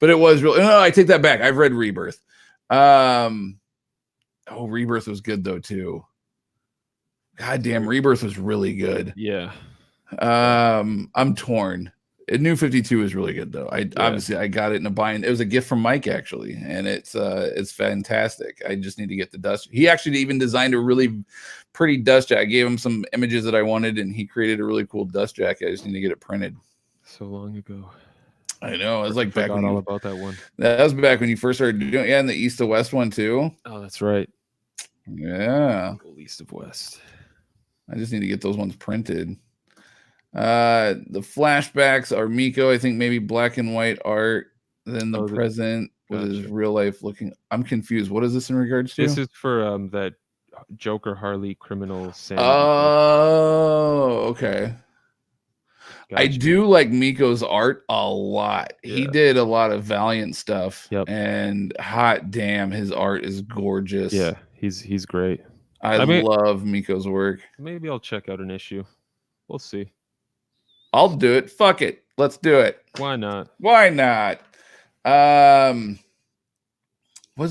But it was really. No, I take that back. I've read Rebirth. Rebirth was good though too. God damn, Rebirth was really good. Yeah. I'm torn. New 52 is really good though. Obviously I got it in a bind. It was a gift from Mike actually, and it's fantastic. I just need to get the dust. He actually even designed a really pretty dust jacket. I gave him some images that I wanted, and he created a really cool dust jacket. I just need to get it printed. So long ago. I know. It was like back when all about that one. That was back when you first started doing it. Yeah, and the East to West one too. Oh, that's right. Yeah. East of West. I just need to get those ones printed. The flashbacks are Miko. I think maybe black and white art. Then the present with his real life looking. I'm confused. What is this in regards to? This is for that Joker Harley criminal. Oh, okay. Gotcha. I do like Miko's art a lot. Yeah. He did a lot of Valiant stuff. Yep. And hot damn, his art is gorgeous. Yeah, he's great. I love Miko's work. Maybe I'll check out an issue. We'll see. I'll do it. Fuck it. Let's do it. Why not? Why not? Was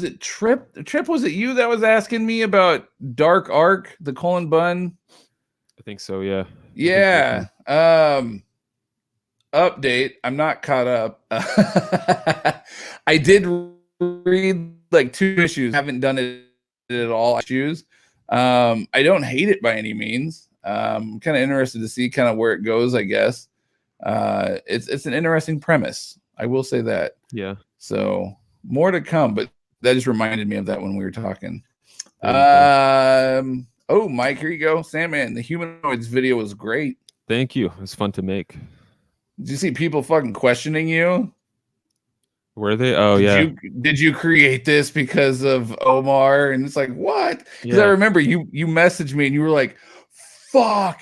it Trip? Trip, was it you that was asking me about Dark Arc, the Colin Bunn? I think so, yeah. Yeah. Update. I'm not caught up. I did read like 2 issues. Haven't done it at all. Issues. I don't hate it by any means. I'm kind of interested to see kind of where it goes, I guess. It's an interesting premise. I will say that. Yeah. So more to come, but that just reminded me of that when we were talking. Oh, Mike, here you go. Sandman, the humanoids video was great. Thank you. It was fun to make. Did you see people fucking questioning you? Were they? Oh, yeah. Did you create this because of Omar? And it's like, what? Because I remember you messaged me and you were like, fuck.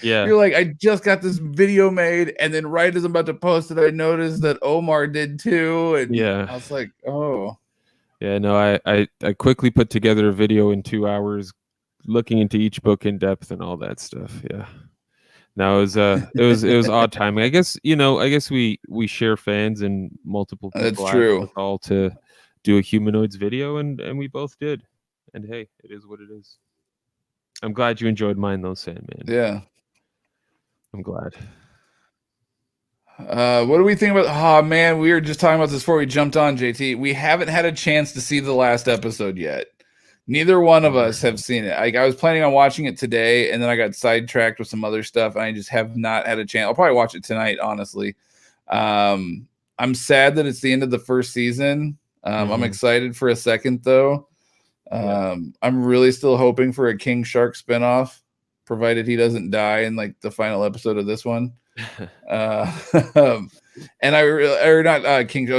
Yeah. You're like, I just got this video made, and then right as I'm about to post it, I noticed that Omar did too. And yeah, I was like, oh. Yeah, no, I quickly put together a video in 2 hours, looking into each book in depth and all that stuff. Yeah. No, it was odd timing. I guess, we share fans and multiple people. That's true. All to do a humanoids video, and we both did. And hey, it is what it is. I'm glad you enjoyed mine though, Sandman. Yeah. I'm glad. What do we think about? Oh man, we were just talking about this before we jumped on, JT. We haven't had a chance to see the last episode yet. Neither one of us have seen it. I was planning on watching it today, and then I got sidetracked with some other stuff, and I just have not had a chance. I'll probably watch it tonight, honestly. I'm sad that it's the end of the first season. I'm excited for a second, though. I'm really still hoping for a King Shark spinoff, provided he doesn't die in like the final episode of this one. And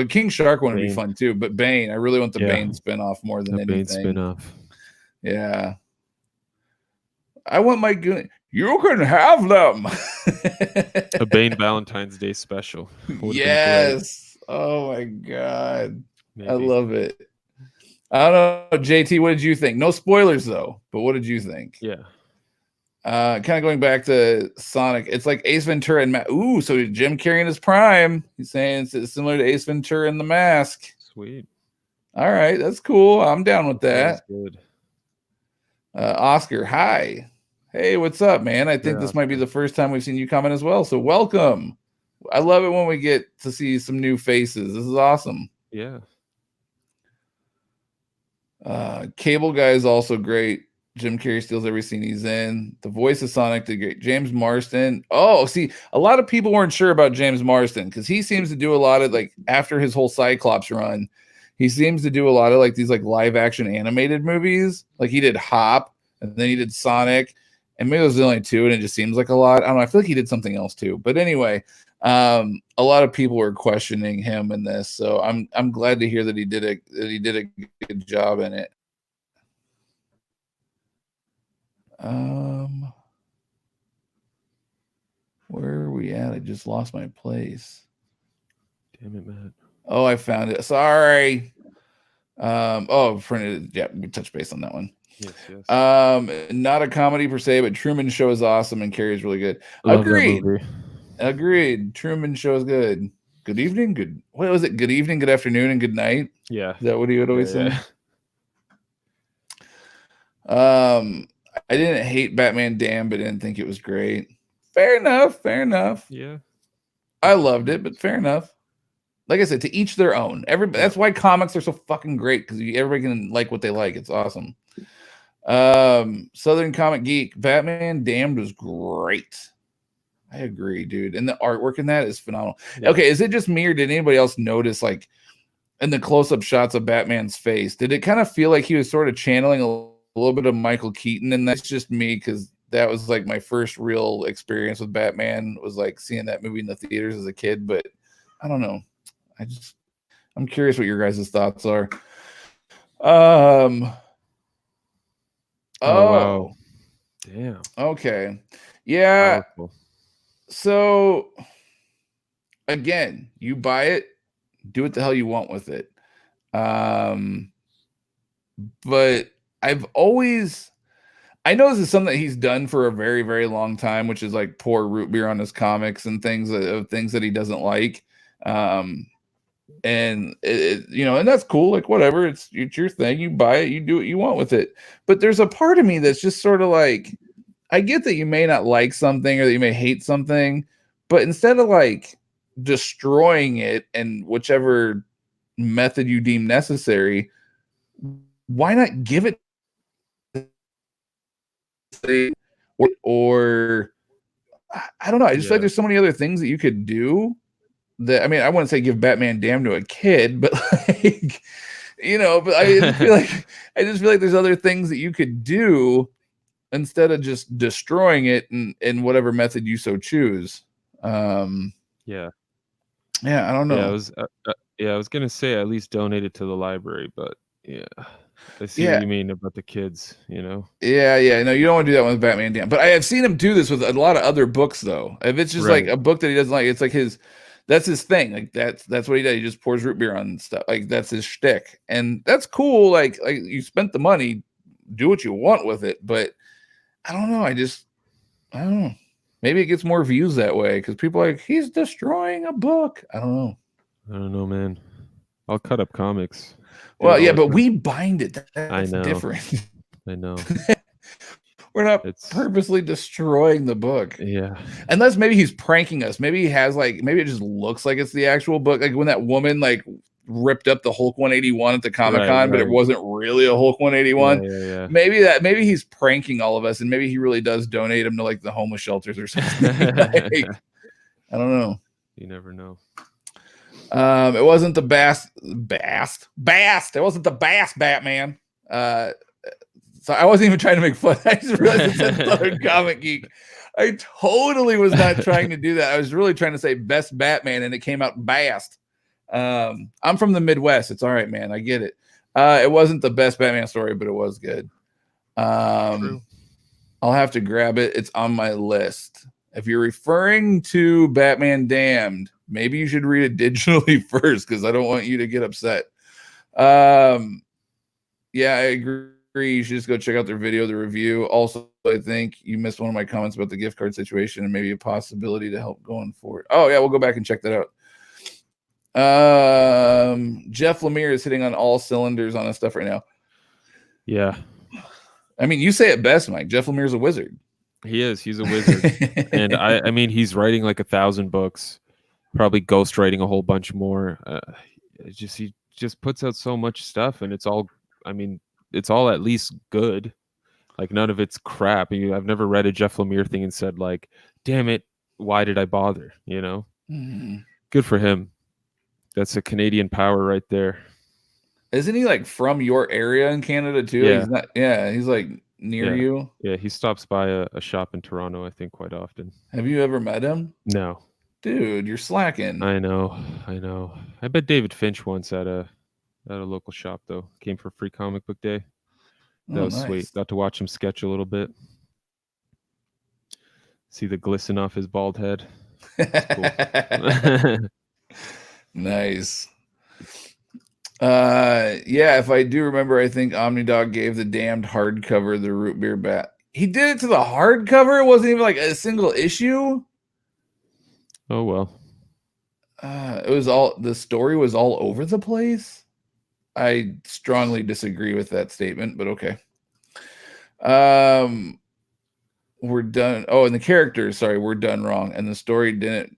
King Shark one would be fun too, but Bane, I really want the Bane spinoff more than anything. Bane spinoff. Yeah. I want my goon. You can have them. A Bane Valentine's Day special. Yes. Oh my god. Maybe. I love it. I don't know, JT, what did you think? No spoilers though, but what did you think? Yeah. Kind of going back to Sonic, it's like Ace Ventura and Ooh, so Jim Carrey in his prime. He's saying it's similar to Ace Ventura and The Mask. Sweet. All right, that's cool. I'm down with that. That's good. Oscar, hi. Hey, what's up, man? I think this might be the first time we've seen you comment as well. So welcome. I love it when we get to see some new faces. This is awesome. Yeah. Cable Guy is also great. Jim Carrey steals every scene he's in. The voice of Sonic did great. James Marsden. Oh, see, a lot of people weren't sure about James Marsden because he seems to do a lot of like after his whole Cyclops run, he seems to do a lot of like these like live action animated movies. Like he did Hop and then he did Sonic, and maybe those are the only 2, and it just seems like a lot. I don't know. I feel like he did something else too. But anyway, a lot of people were questioning him in this, so I'm glad to hear that he did a good job in it. Where are we at? I just lost my place. Damn it, Matt. Oh, I found it. Sorry. Printed. Yeah, we touched base on that one. Yes. Not a comedy per se, but Truman Show is awesome and Carrie's really good. Agreed. Truman Show is good. Good evening. What was it? Good evening, good afternoon, and good night. Yeah. Is that what he would always say? I didn't hate Batman Damned, but didn't think it was great. Fair enough. Yeah. I loved it, but fair enough. Like I said, to each their own. That's why comics are so fucking great, because everybody can like what they like. It's awesome. Southern Comic Geek, Batman Damned was great. I agree, dude. And the artwork in that is phenomenal. Yeah. Okay, is it just me, or did anybody else notice, like, in the close-up shots of Batman's face, did it kind of feel like he was sort of channeling a little bit of Michael Keaton? And that's just me, because that was like my first real experience with Batman, was like seeing that movie in the theaters as a kid. But I don't know. I'm curious what your guys' thoughts are. Oh, wow. Damn. Okay. Yeah. Powerful. So again, you buy it, do what the hell you want with it. But I know this is something that he's done for a very, very long time, which is like pour root beer on his comics and things that he doesn't like. and and that's cool. Like whatever, it's your thing. You buy it, you do what you want with it. But there's a part of me that's just sort of like, I get that you may not like something or that you may hate something, but instead of like destroying it and whichever method you deem necessary, why not give it or I don't know. I just feel like there's so many other things that you could do that, I mean, I wouldn't say give Batman Damned to a kid, but like, but I just feel like there's other things that you could do instead of just destroying it in whatever method you so choose. Yeah, I don't know. I was gonna say at least donate it to the library, but yeah, I see what you mean about the kids. No, you don't want to do that with Batman Damned. But I have seen him do this with a lot of other books, though. If it's just like a book that he doesn't like, it's like that's his thing. Like that's what he does. He just pours root beer on stuff. Like that's his shtick, and that's cool. Like you spent the money, do what you want with it. But I don't know. I don't know. Maybe it gets more views that way because people are like, he's destroying a book. I don't know, man. I'll cut up comics. Well, yeah, but we bind it. That's I know. Different. I know. We're not purposely destroying the book. Yeah. Unless maybe he's pranking us. Maybe he has maybe it just looks like it's the actual book. Like when that woman ripped up the Hulk 181 at the Comic-Con, but it wasn't really a Hulk 181. Yeah. Maybe he's pranking all of us, and maybe he really does donate them to the homeless shelters or something. I don't know. You never know. It wasn't the Bast. It wasn't the Bast Batman. So I wasn't even trying to make fun. I just realized it said Southern Comic Geek. I totally was not trying to do that. I was really trying to say Best Batman, and it came out Bast. I'm from the Midwest. It's all right, man. I get it. It wasn't the best Batman story, but it was good. I'll have to grab it. It's on my list. If you're referring to Batman Damned, maybe you should read it digitally first because I don't want you to get upset. I agree. You should just go check out their video, the review. Also, I think you missed one of my comments about the gift card situation and maybe a possibility to help going forward. Oh, yeah, we'll go back and check that out. Jeff Lemire is hitting on all cylinders on his stuff right now. Yeah. I mean, you say it best, Mike. Jeff Lemire's a wizard. He is. He's a wizard. And I mean, he's writing 1,000 books, probably ghostwriting a whole bunch more. He just puts out so much stuff, and it's all at least good. None of it's crap. I've never read a Jeff Lemire thing and said damn it, why did I bother? Mm-hmm. Good for him. That's a Canadian power right there. Isn't he from your area in Canada too? Yeah. He's near you. Yeah, he stops by a shop in Toronto, I think, quite often. Have you ever met him? No. Dude, you're slacking. I know. I bet David Finch once at a local shop though. Came for free comic book day. That was nice. Sweet. Got to watch him sketch a little bit. See the glisten off his bald head. Cool. Nice. If I do remember, I think Omnidog gave the Damned hardcover the root beer bat. He did it to the hardcover. It wasn't even a single issue. Oh well. The story was all over the place. I strongly disagree with that statement, but okay. We're done. Oh, and the characters, sorry, we're done wrong. And the story didn't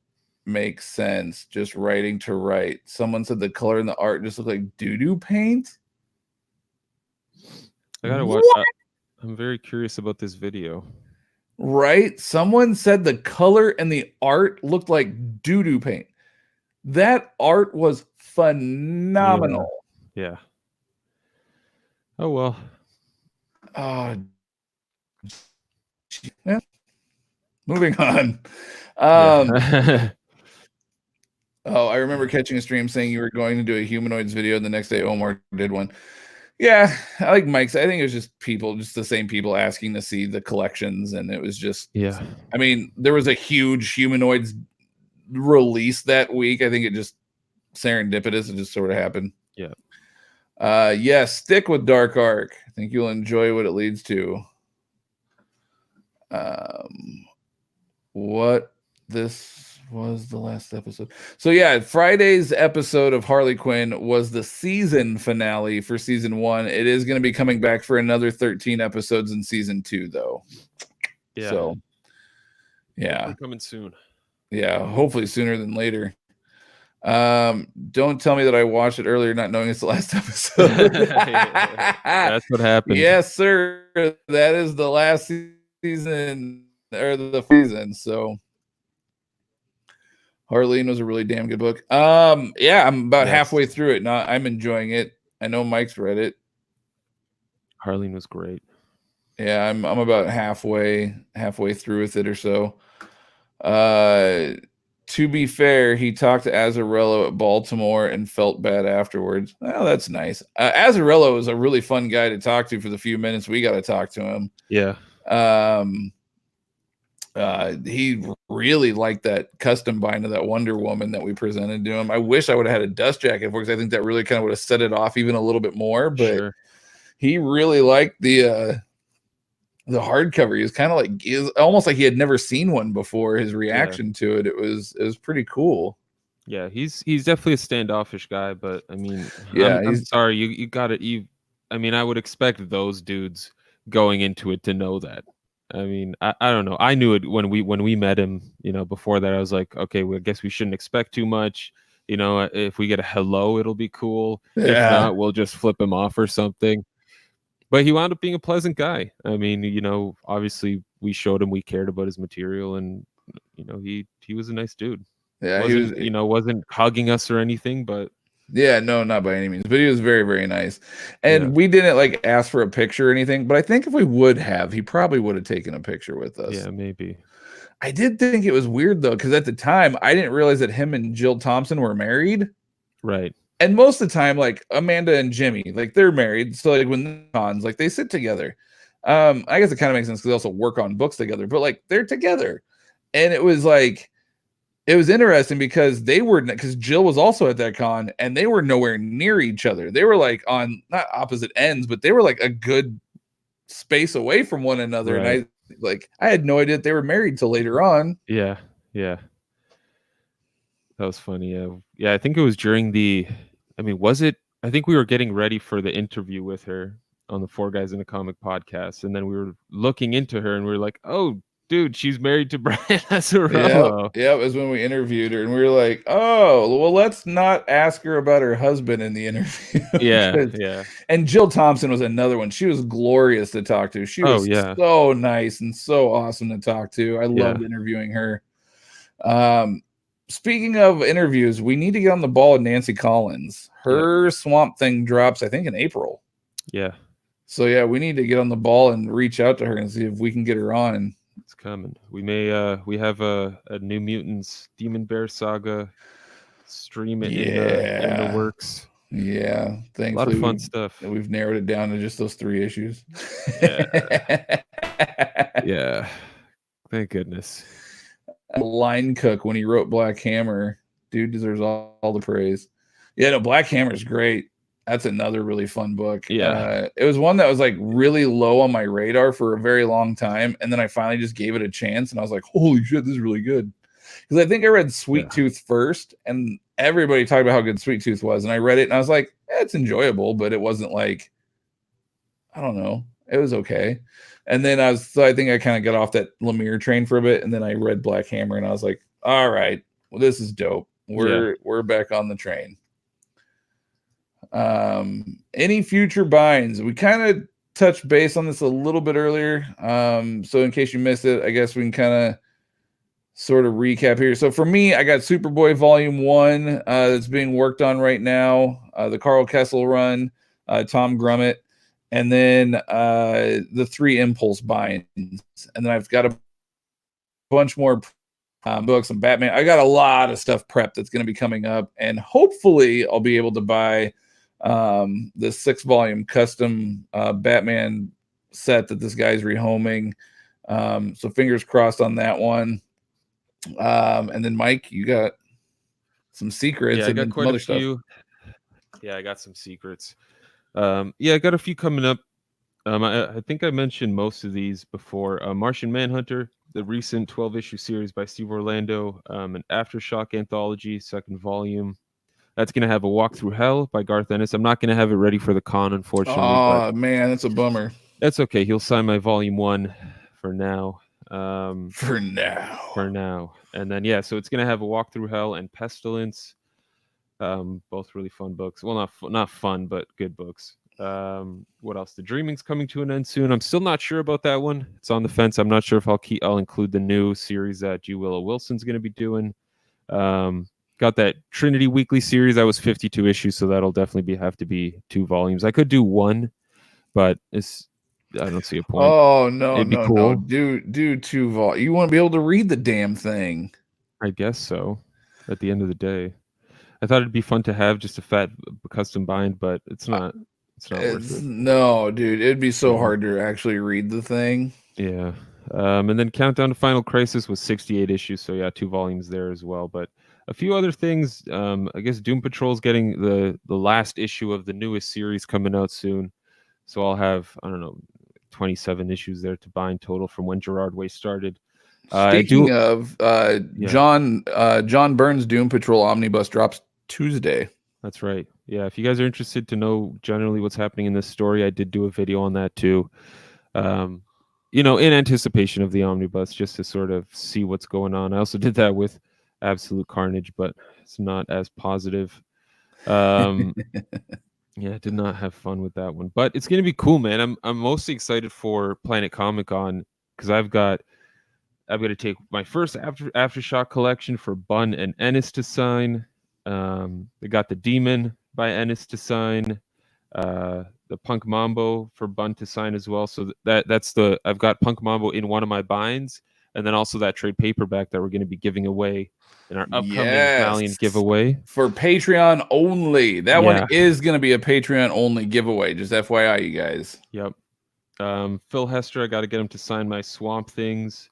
make sense. Just writing to write. Someone said the color in the art just looked like doo-doo paint. I gotta watch. I'm very curious about this video. Right? Someone said the color and the art looked like doo-doo paint. That art was phenomenal. Yeah. Oh well. Yeah. Moving on. I remember catching a stream saying you were going to do a humanoids video, and the next day Omar did one. Yeah, I like Mike's. I think it was just the same people asking to see the collections, and it was just I mean, there was a huge humanoids release that week. I think it just serendipitous. It just sort of happened. Yeah. Stick with Dark Arc. I think you'll enjoy what it leads to. What this was the last episode. So yeah, Friday's episode of Harley Quinn was the season finale for season 1. It is going to be coming back for another 13 episodes in season 2, though. Yeah. So yeah, hopefully coming soon. Yeah, hopefully sooner than later. Don't tell me that I watched it earlier, not knowing it's the last episode. That's what happened. Yes, sir. That is the last season or the season. So Harleen was a really damn good book. Yeah, I'm about halfway through it now. I'm enjoying it. I know Mike's read it. Harleen was great. Yeah, I'm about halfway through with it or so. To be fair, he talked to Azzarello at Baltimore and felt bad afterwards. Oh, that's nice. Azzarello is a really fun guy to talk to for the few minutes we got to talk to him. Yeah. He really liked that custom bind of that Wonder Woman that we presented to him. I wish I would have had a dust jacket for it, because I think that really kind of would have set it off even a little bit more. But he really liked the hardcover. He was kind of like, he was almost like he had never seen one before. His reaction to it, it was pretty cool. Yeah, he's definitely a standoffish guy, but I mean, yeah, I'm sorry, you got it. I mean, I would expect those dudes going into it to know that. I mean, I don't know. I knew it when we met him. You know, before that, I was like, okay, well, I guess we shouldn't expect too much. You know, if we get a hello, it'll be cool. If not, we'll just flip him off or something. But he wound up being a pleasant guy. I mean, you know, obviously we showed him we cared about his material, and you know, he was a nice dude. Yeah, wasn't hugging us or anything, but yeah, no, not by any means. But he was very, very nice. And we didn't like ask for a picture or anything, but I think if we would have, he probably would have taken a picture with us. Yeah, maybe. I did think it was weird though, because at the time I didn't realize that him and Jill Thompson were married. Right. And most of the time, like Amanda and Jimmy, like they're married. So like when cons, like they sit together. I guess it kind of makes sense because they also work on books together, but like they're together. And it was like, it was interesting because because Jill was also at that con and they were nowhere near each other. They were like on not opposite ends, but they were like a good space away from one another. Right. And I had no idea that they were married till later on. Yeah. Yeah. That was funny. Yeah. I think it was during was it? I think we were getting ready for the interview with her on the Four Guys in a Comic podcast. And then we were looking into her and we were like, oh, dude, she's married to Brian Azzarello. Yeah, it was when we interviewed her, and we were like, "Oh, well, let's not ask her about her husband in the interview." Yeah. And Jill Thompson was another one. She was glorious to talk to. She was so nice and so awesome to talk to. I loved interviewing her. Speaking of interviews, we need to get on the ball with Nancy Collins. Her Swamp Thing drops, I think, in April. Yeah. So yeah, we need to get on the ball and reach out to her and see if we can get her on. It's coming. We may we have a New Mutants Demon Bear saga stream in the works. Yeah, thankfully, a lot of fun stuff. We've narrowed it down to just those 3 issues. Yeah. Thank goodness. Line Cook, when he wrote Black Hammer, dude deserves all the praise. Yeah, no, Black Hammer is great. That's another really fun book. Yeah. It was one that was like really low on my radar for a very long time. And then I finally just gave it a chance and I was like, holy shit, this is really good. Because I think I read Sweet Tooth first and everybody talked about how good Sweet Tooth was. And I read it and I was like, it's enjoyable, but it wasn't like, I don't know. It was okay. And then I think I kind of got off that Lemire train for a bit. And then I read Black Hammer and I was like, all right, well, this is dope. We're back on the train. Any future binds? We kind of touched base on this a little bit earlier. So in case you missed it, I guess we can kind of sort of recap here. So for me, I got Superboy Volume 1 that's being worked on right now. The Carl Kessel run, Tom Grummett, and then the 3 Impulse binds. And then I've got a bunch more books on Batman. I got a lot of stuff prepped that's going to be coming up, and hopefully I'll be able to buy the 6-volume custom Batman set that this guy's rehoming. So fingers crossed on that one. And then Mike, you got some secrets. Yeah, I got quite a few. Yeah, I got some secrets. I got a few coming up. I think I mentioned most of these before. Martian Manhunter, the recent 12-issue series by Steve Orlando, an Aftershock anthology, second volume. That's going to have a Walk Through Hell by Garth Ennis. I'm not going to have it ready for the con, unfortunately. Oh man, that's a bummer. That's okay. He'll sign my volume 1 for now. For now. And then, yeah, so it's going to have a Walk Through Hell and Pestilence. Both really fun books. Well, not fun, but good books. What else? The Dreaming's coming to an end soon. I'm still not sure about that one. It's on the fence. I'm not sure if I'll include the new series that G. Willow Wilson's going to be doing. Got that Trinity Weekly series. That was 52 issues, so that'll definitely have to be 2 volumes. I could do 1, but I don't see a point. Oh no, It'd be no, cool. no. Do 2 volumes. You want to be able to read the damn thing. I guess so. At the end of the day, I thought it'd be fun to have just a fat custom bind, but it's not. It's not worth it. No, dude, it'd be so hard to actually read the thing. Yeah. And then Countdown to Final Crisis was 68 issues, so yeah, 2 volumes there as well. But a few other things. I guess Doom Patrol's getting the last issue of the newest series coming out soon, so I'll have 27 issues there to bind total from when Gerard Way started. Speaking of John Byrne's Doom Patrol Omnibus drops Tuesday. That's right. Yeah, if you guys are interested to know generally what's happening in this story, I did do a video on that too. In anticipation of the Omnibus, just to sort of see what's going on. I also did that with Absolute Carnage, but it's not as positive. Yeah, I did not have fun with that one, but it's gonna be cool, man. I'm mostly excited for Planet Comic Con because I've got to take my first Aftershock collection for Bunn and Ennis to sign. They got the Demon by Ennis to sign. The Punk Mambo for Bunn to sign as well. So I've got Punk Mambo in one of my binds, and then also that trade paperback that we're going to be giving away in our upcoming Valiant giveaway for Patreon only. That one is going to be a Patreon only giveaway. Just FYI, you guys. Yep. Phil Hester, I got to get him to sign my Swamp Things,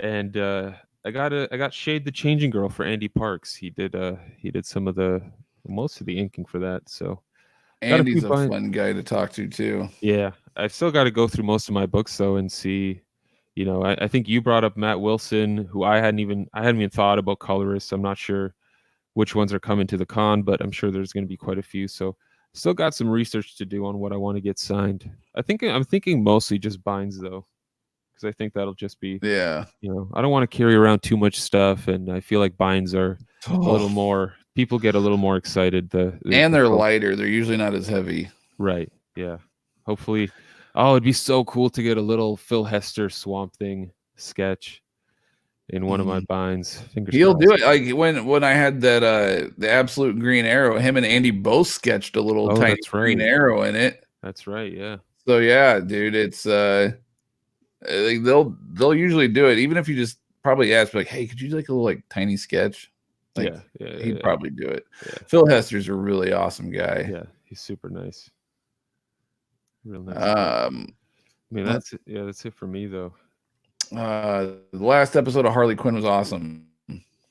and I got Shade the Changing Girl for Andy Parks. He did some of most of the inking for that. So Andy's a fun guy to talk to too. Yeah, I've still got to go through most of my books though and see. I think you brought up Matt Wilson, who I hadn't even thought about colorists. I'm not sure which ones are coming to the con, but I'm sure there's going to be quite a few. So still got some research to do on what I want to get signed. I'm thinking mostly just binds though, because I think that'll just be I don't want to carry around too much stuff, and I feel like binds are a little more. People get a little more excited. They're lighter. They're usually not as heavy. Right. Yeah. Hopefully. Oh, it'd be so cool to get a little Phil Hester Swamp Thing sketch in one of my binds. He'll do it. Like when I had that the Absolute Green Arrow, him and Andy both sketched a little tiny green arrow in it. That's right. Yeah. So yeah, dude, it's they'll usually do it, even if you just probably ask like, hey, could you do like a little tiny sketch? Like, he'd probably do it. Yeah. Phil Hester's a really awesome guy. Yeah, he's super nice. Real nice. That's it. Yeah, that's it for me though. The last episode of Harley Quinn was awesome.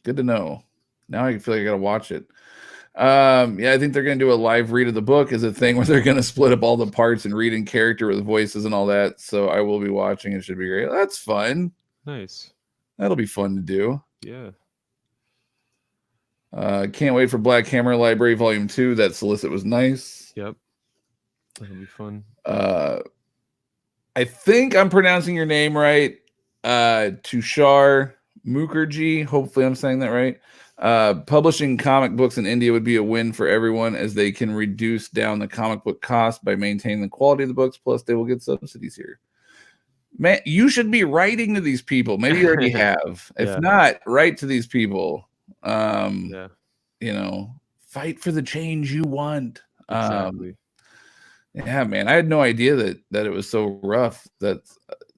Good to know. Now I feel like I gotta watch it. I think they're gonna do a live read of the book as a thing where they're gonna split up all the parts and read in character with voices and all that. So I will be watching. It should be great. That's fun. Nice. That'll be fun to do. Yeah. Can't wait for Black Hammer Library Volume 2. That solicit was nice. Yep. That'll be fun. I think I'm pronouncing your name right. Tushar Mukherjee. Hopefully I'm saying that right. Publishing comic books in India would be a win for everyone, as they can reduce down the comic book cost by maintaining the quality of the books. Plus, they will get subsidies here. Man, you should be writing to these people. Maybe you already have. If not, write to these people. Fight for the change you want. Exactly. Yeah, man, I had no idea that it was so rough. I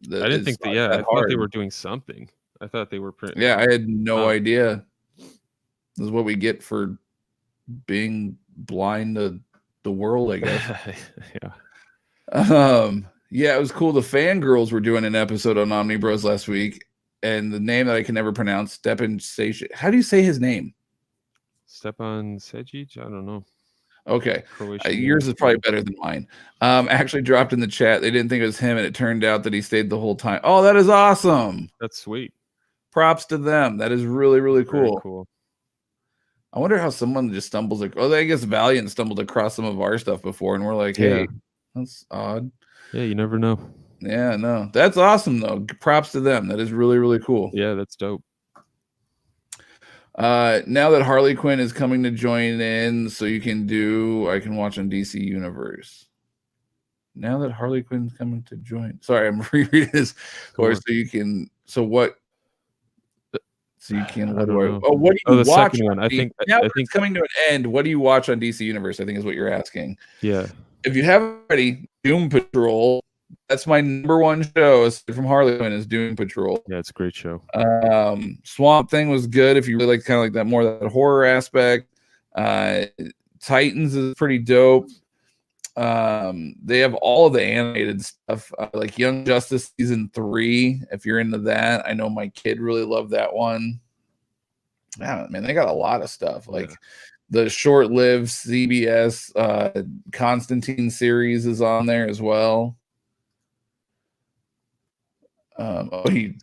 didn't think that. I thought they were doing something. I thought they were pretty. Yeah, I had no idea. This is what we get for being blind to the world, I guess. Yeah, it was cool. The Fangirls were doing an episode on Omnibus last week, and the name that I can never pronounce, Stepan Sejic. How do you say his name? Stepan Sejic? I don't know. Okay. Croatian Yours name. is probably better than mine. Actually dropped in the chat. They didn't think it was him, and it turned out that he stayed the whole time. Oh, that is awesome. That's sweet. Props to them. That is really, really cool. Very cool. I wonder how someone just stumbles. Oh, I guess Valiant stumbled across some of our stuff before, and we're like, hey, that's odd. Yeah, you never know. Yeah, no. That's awesome, though. Props to them. That is really, really cool. Yeah, that's dope. Now that Harley Quinn is coming to join in, so I can watch on DC Universe. Now that Harley Quinn's coming to join. Sorry, I'm rereading this. Or so you can. So what? So you can. What do I? Oh, what do you the watch? Second one. I think. Now that it's coming to an end. What do you watch on DC Universe? I think is what you're asking. Yeah. If you haven't already, Doom Patrol. That's my #1 show aside from Harley Quinn is Doom Patrol. Yeah, it's a great show. Swamp Thing was good if you really like kind of like that more that horror aspect. Titans is pretty dope. They have all of the animated stuff, like Young Justice season 3. If you're into that, I know my kid really loved that one. Yeah, man, they got a lot of stuff. Like the short-lived CBS Constantine series is on there as well. He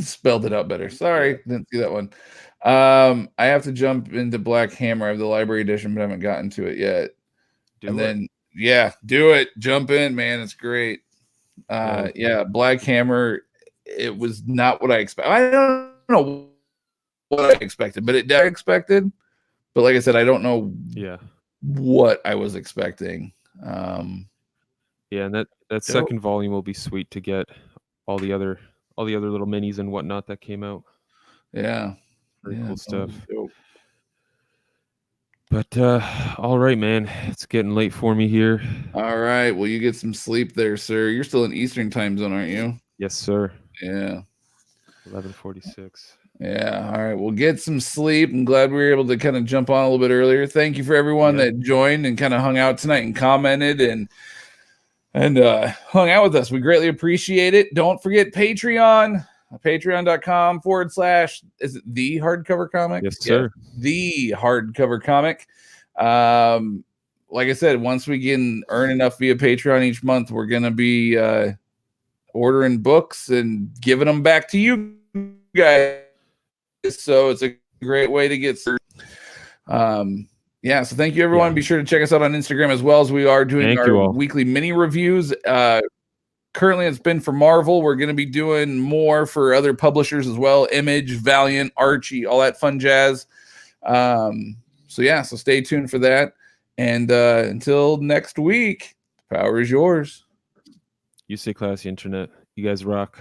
spelled it out better. Sorry, didn't see that one. I have to jump into Black Hammer. I have the library edition, but I haven't gotten to it yet. Do it. Jump in, man. It's great. Black Hammer. It was not what I expected. I don't know what I expected, but I expected. But like I said, I don't know what I was expecting. And that second volume will be sweet to get all the other little minis and whatnot that came out. Yeah. Very cool stuff. But all right, man. It's getting late for me here. All right. Well, you get some sleep there, sir. You're still in Eastern time zone, aren't you? Yes, sir. Yeah. 11:46. Yeah. All right. Well, get some sleep. I'm glad we were able to kind of jump on a little bit earlier. Thank you for everyone that joined and kind of hung out tonight and commented and hung out with us. We greatly appreciate it. Don't forget Patreon. Patreon.com/ is it the hardcover comic? Yes, sir. The hardcover comic. Like I said, once we can earn enough via Patreon each month, we're gonna be ordering books and giving them back to you guys. So it's a great way to get started. So thank you everyone. Be sure to check us out on Instagram as well, as we are doing our weekly mini reviews. Currently, it's been for Marvel. We're going to be doing more for other publishers as well. Image, Valiant, Archie, all that fun jazz. So stay tuned for that. And until next week, the power is yours. You stay classy, internet. You guys rock.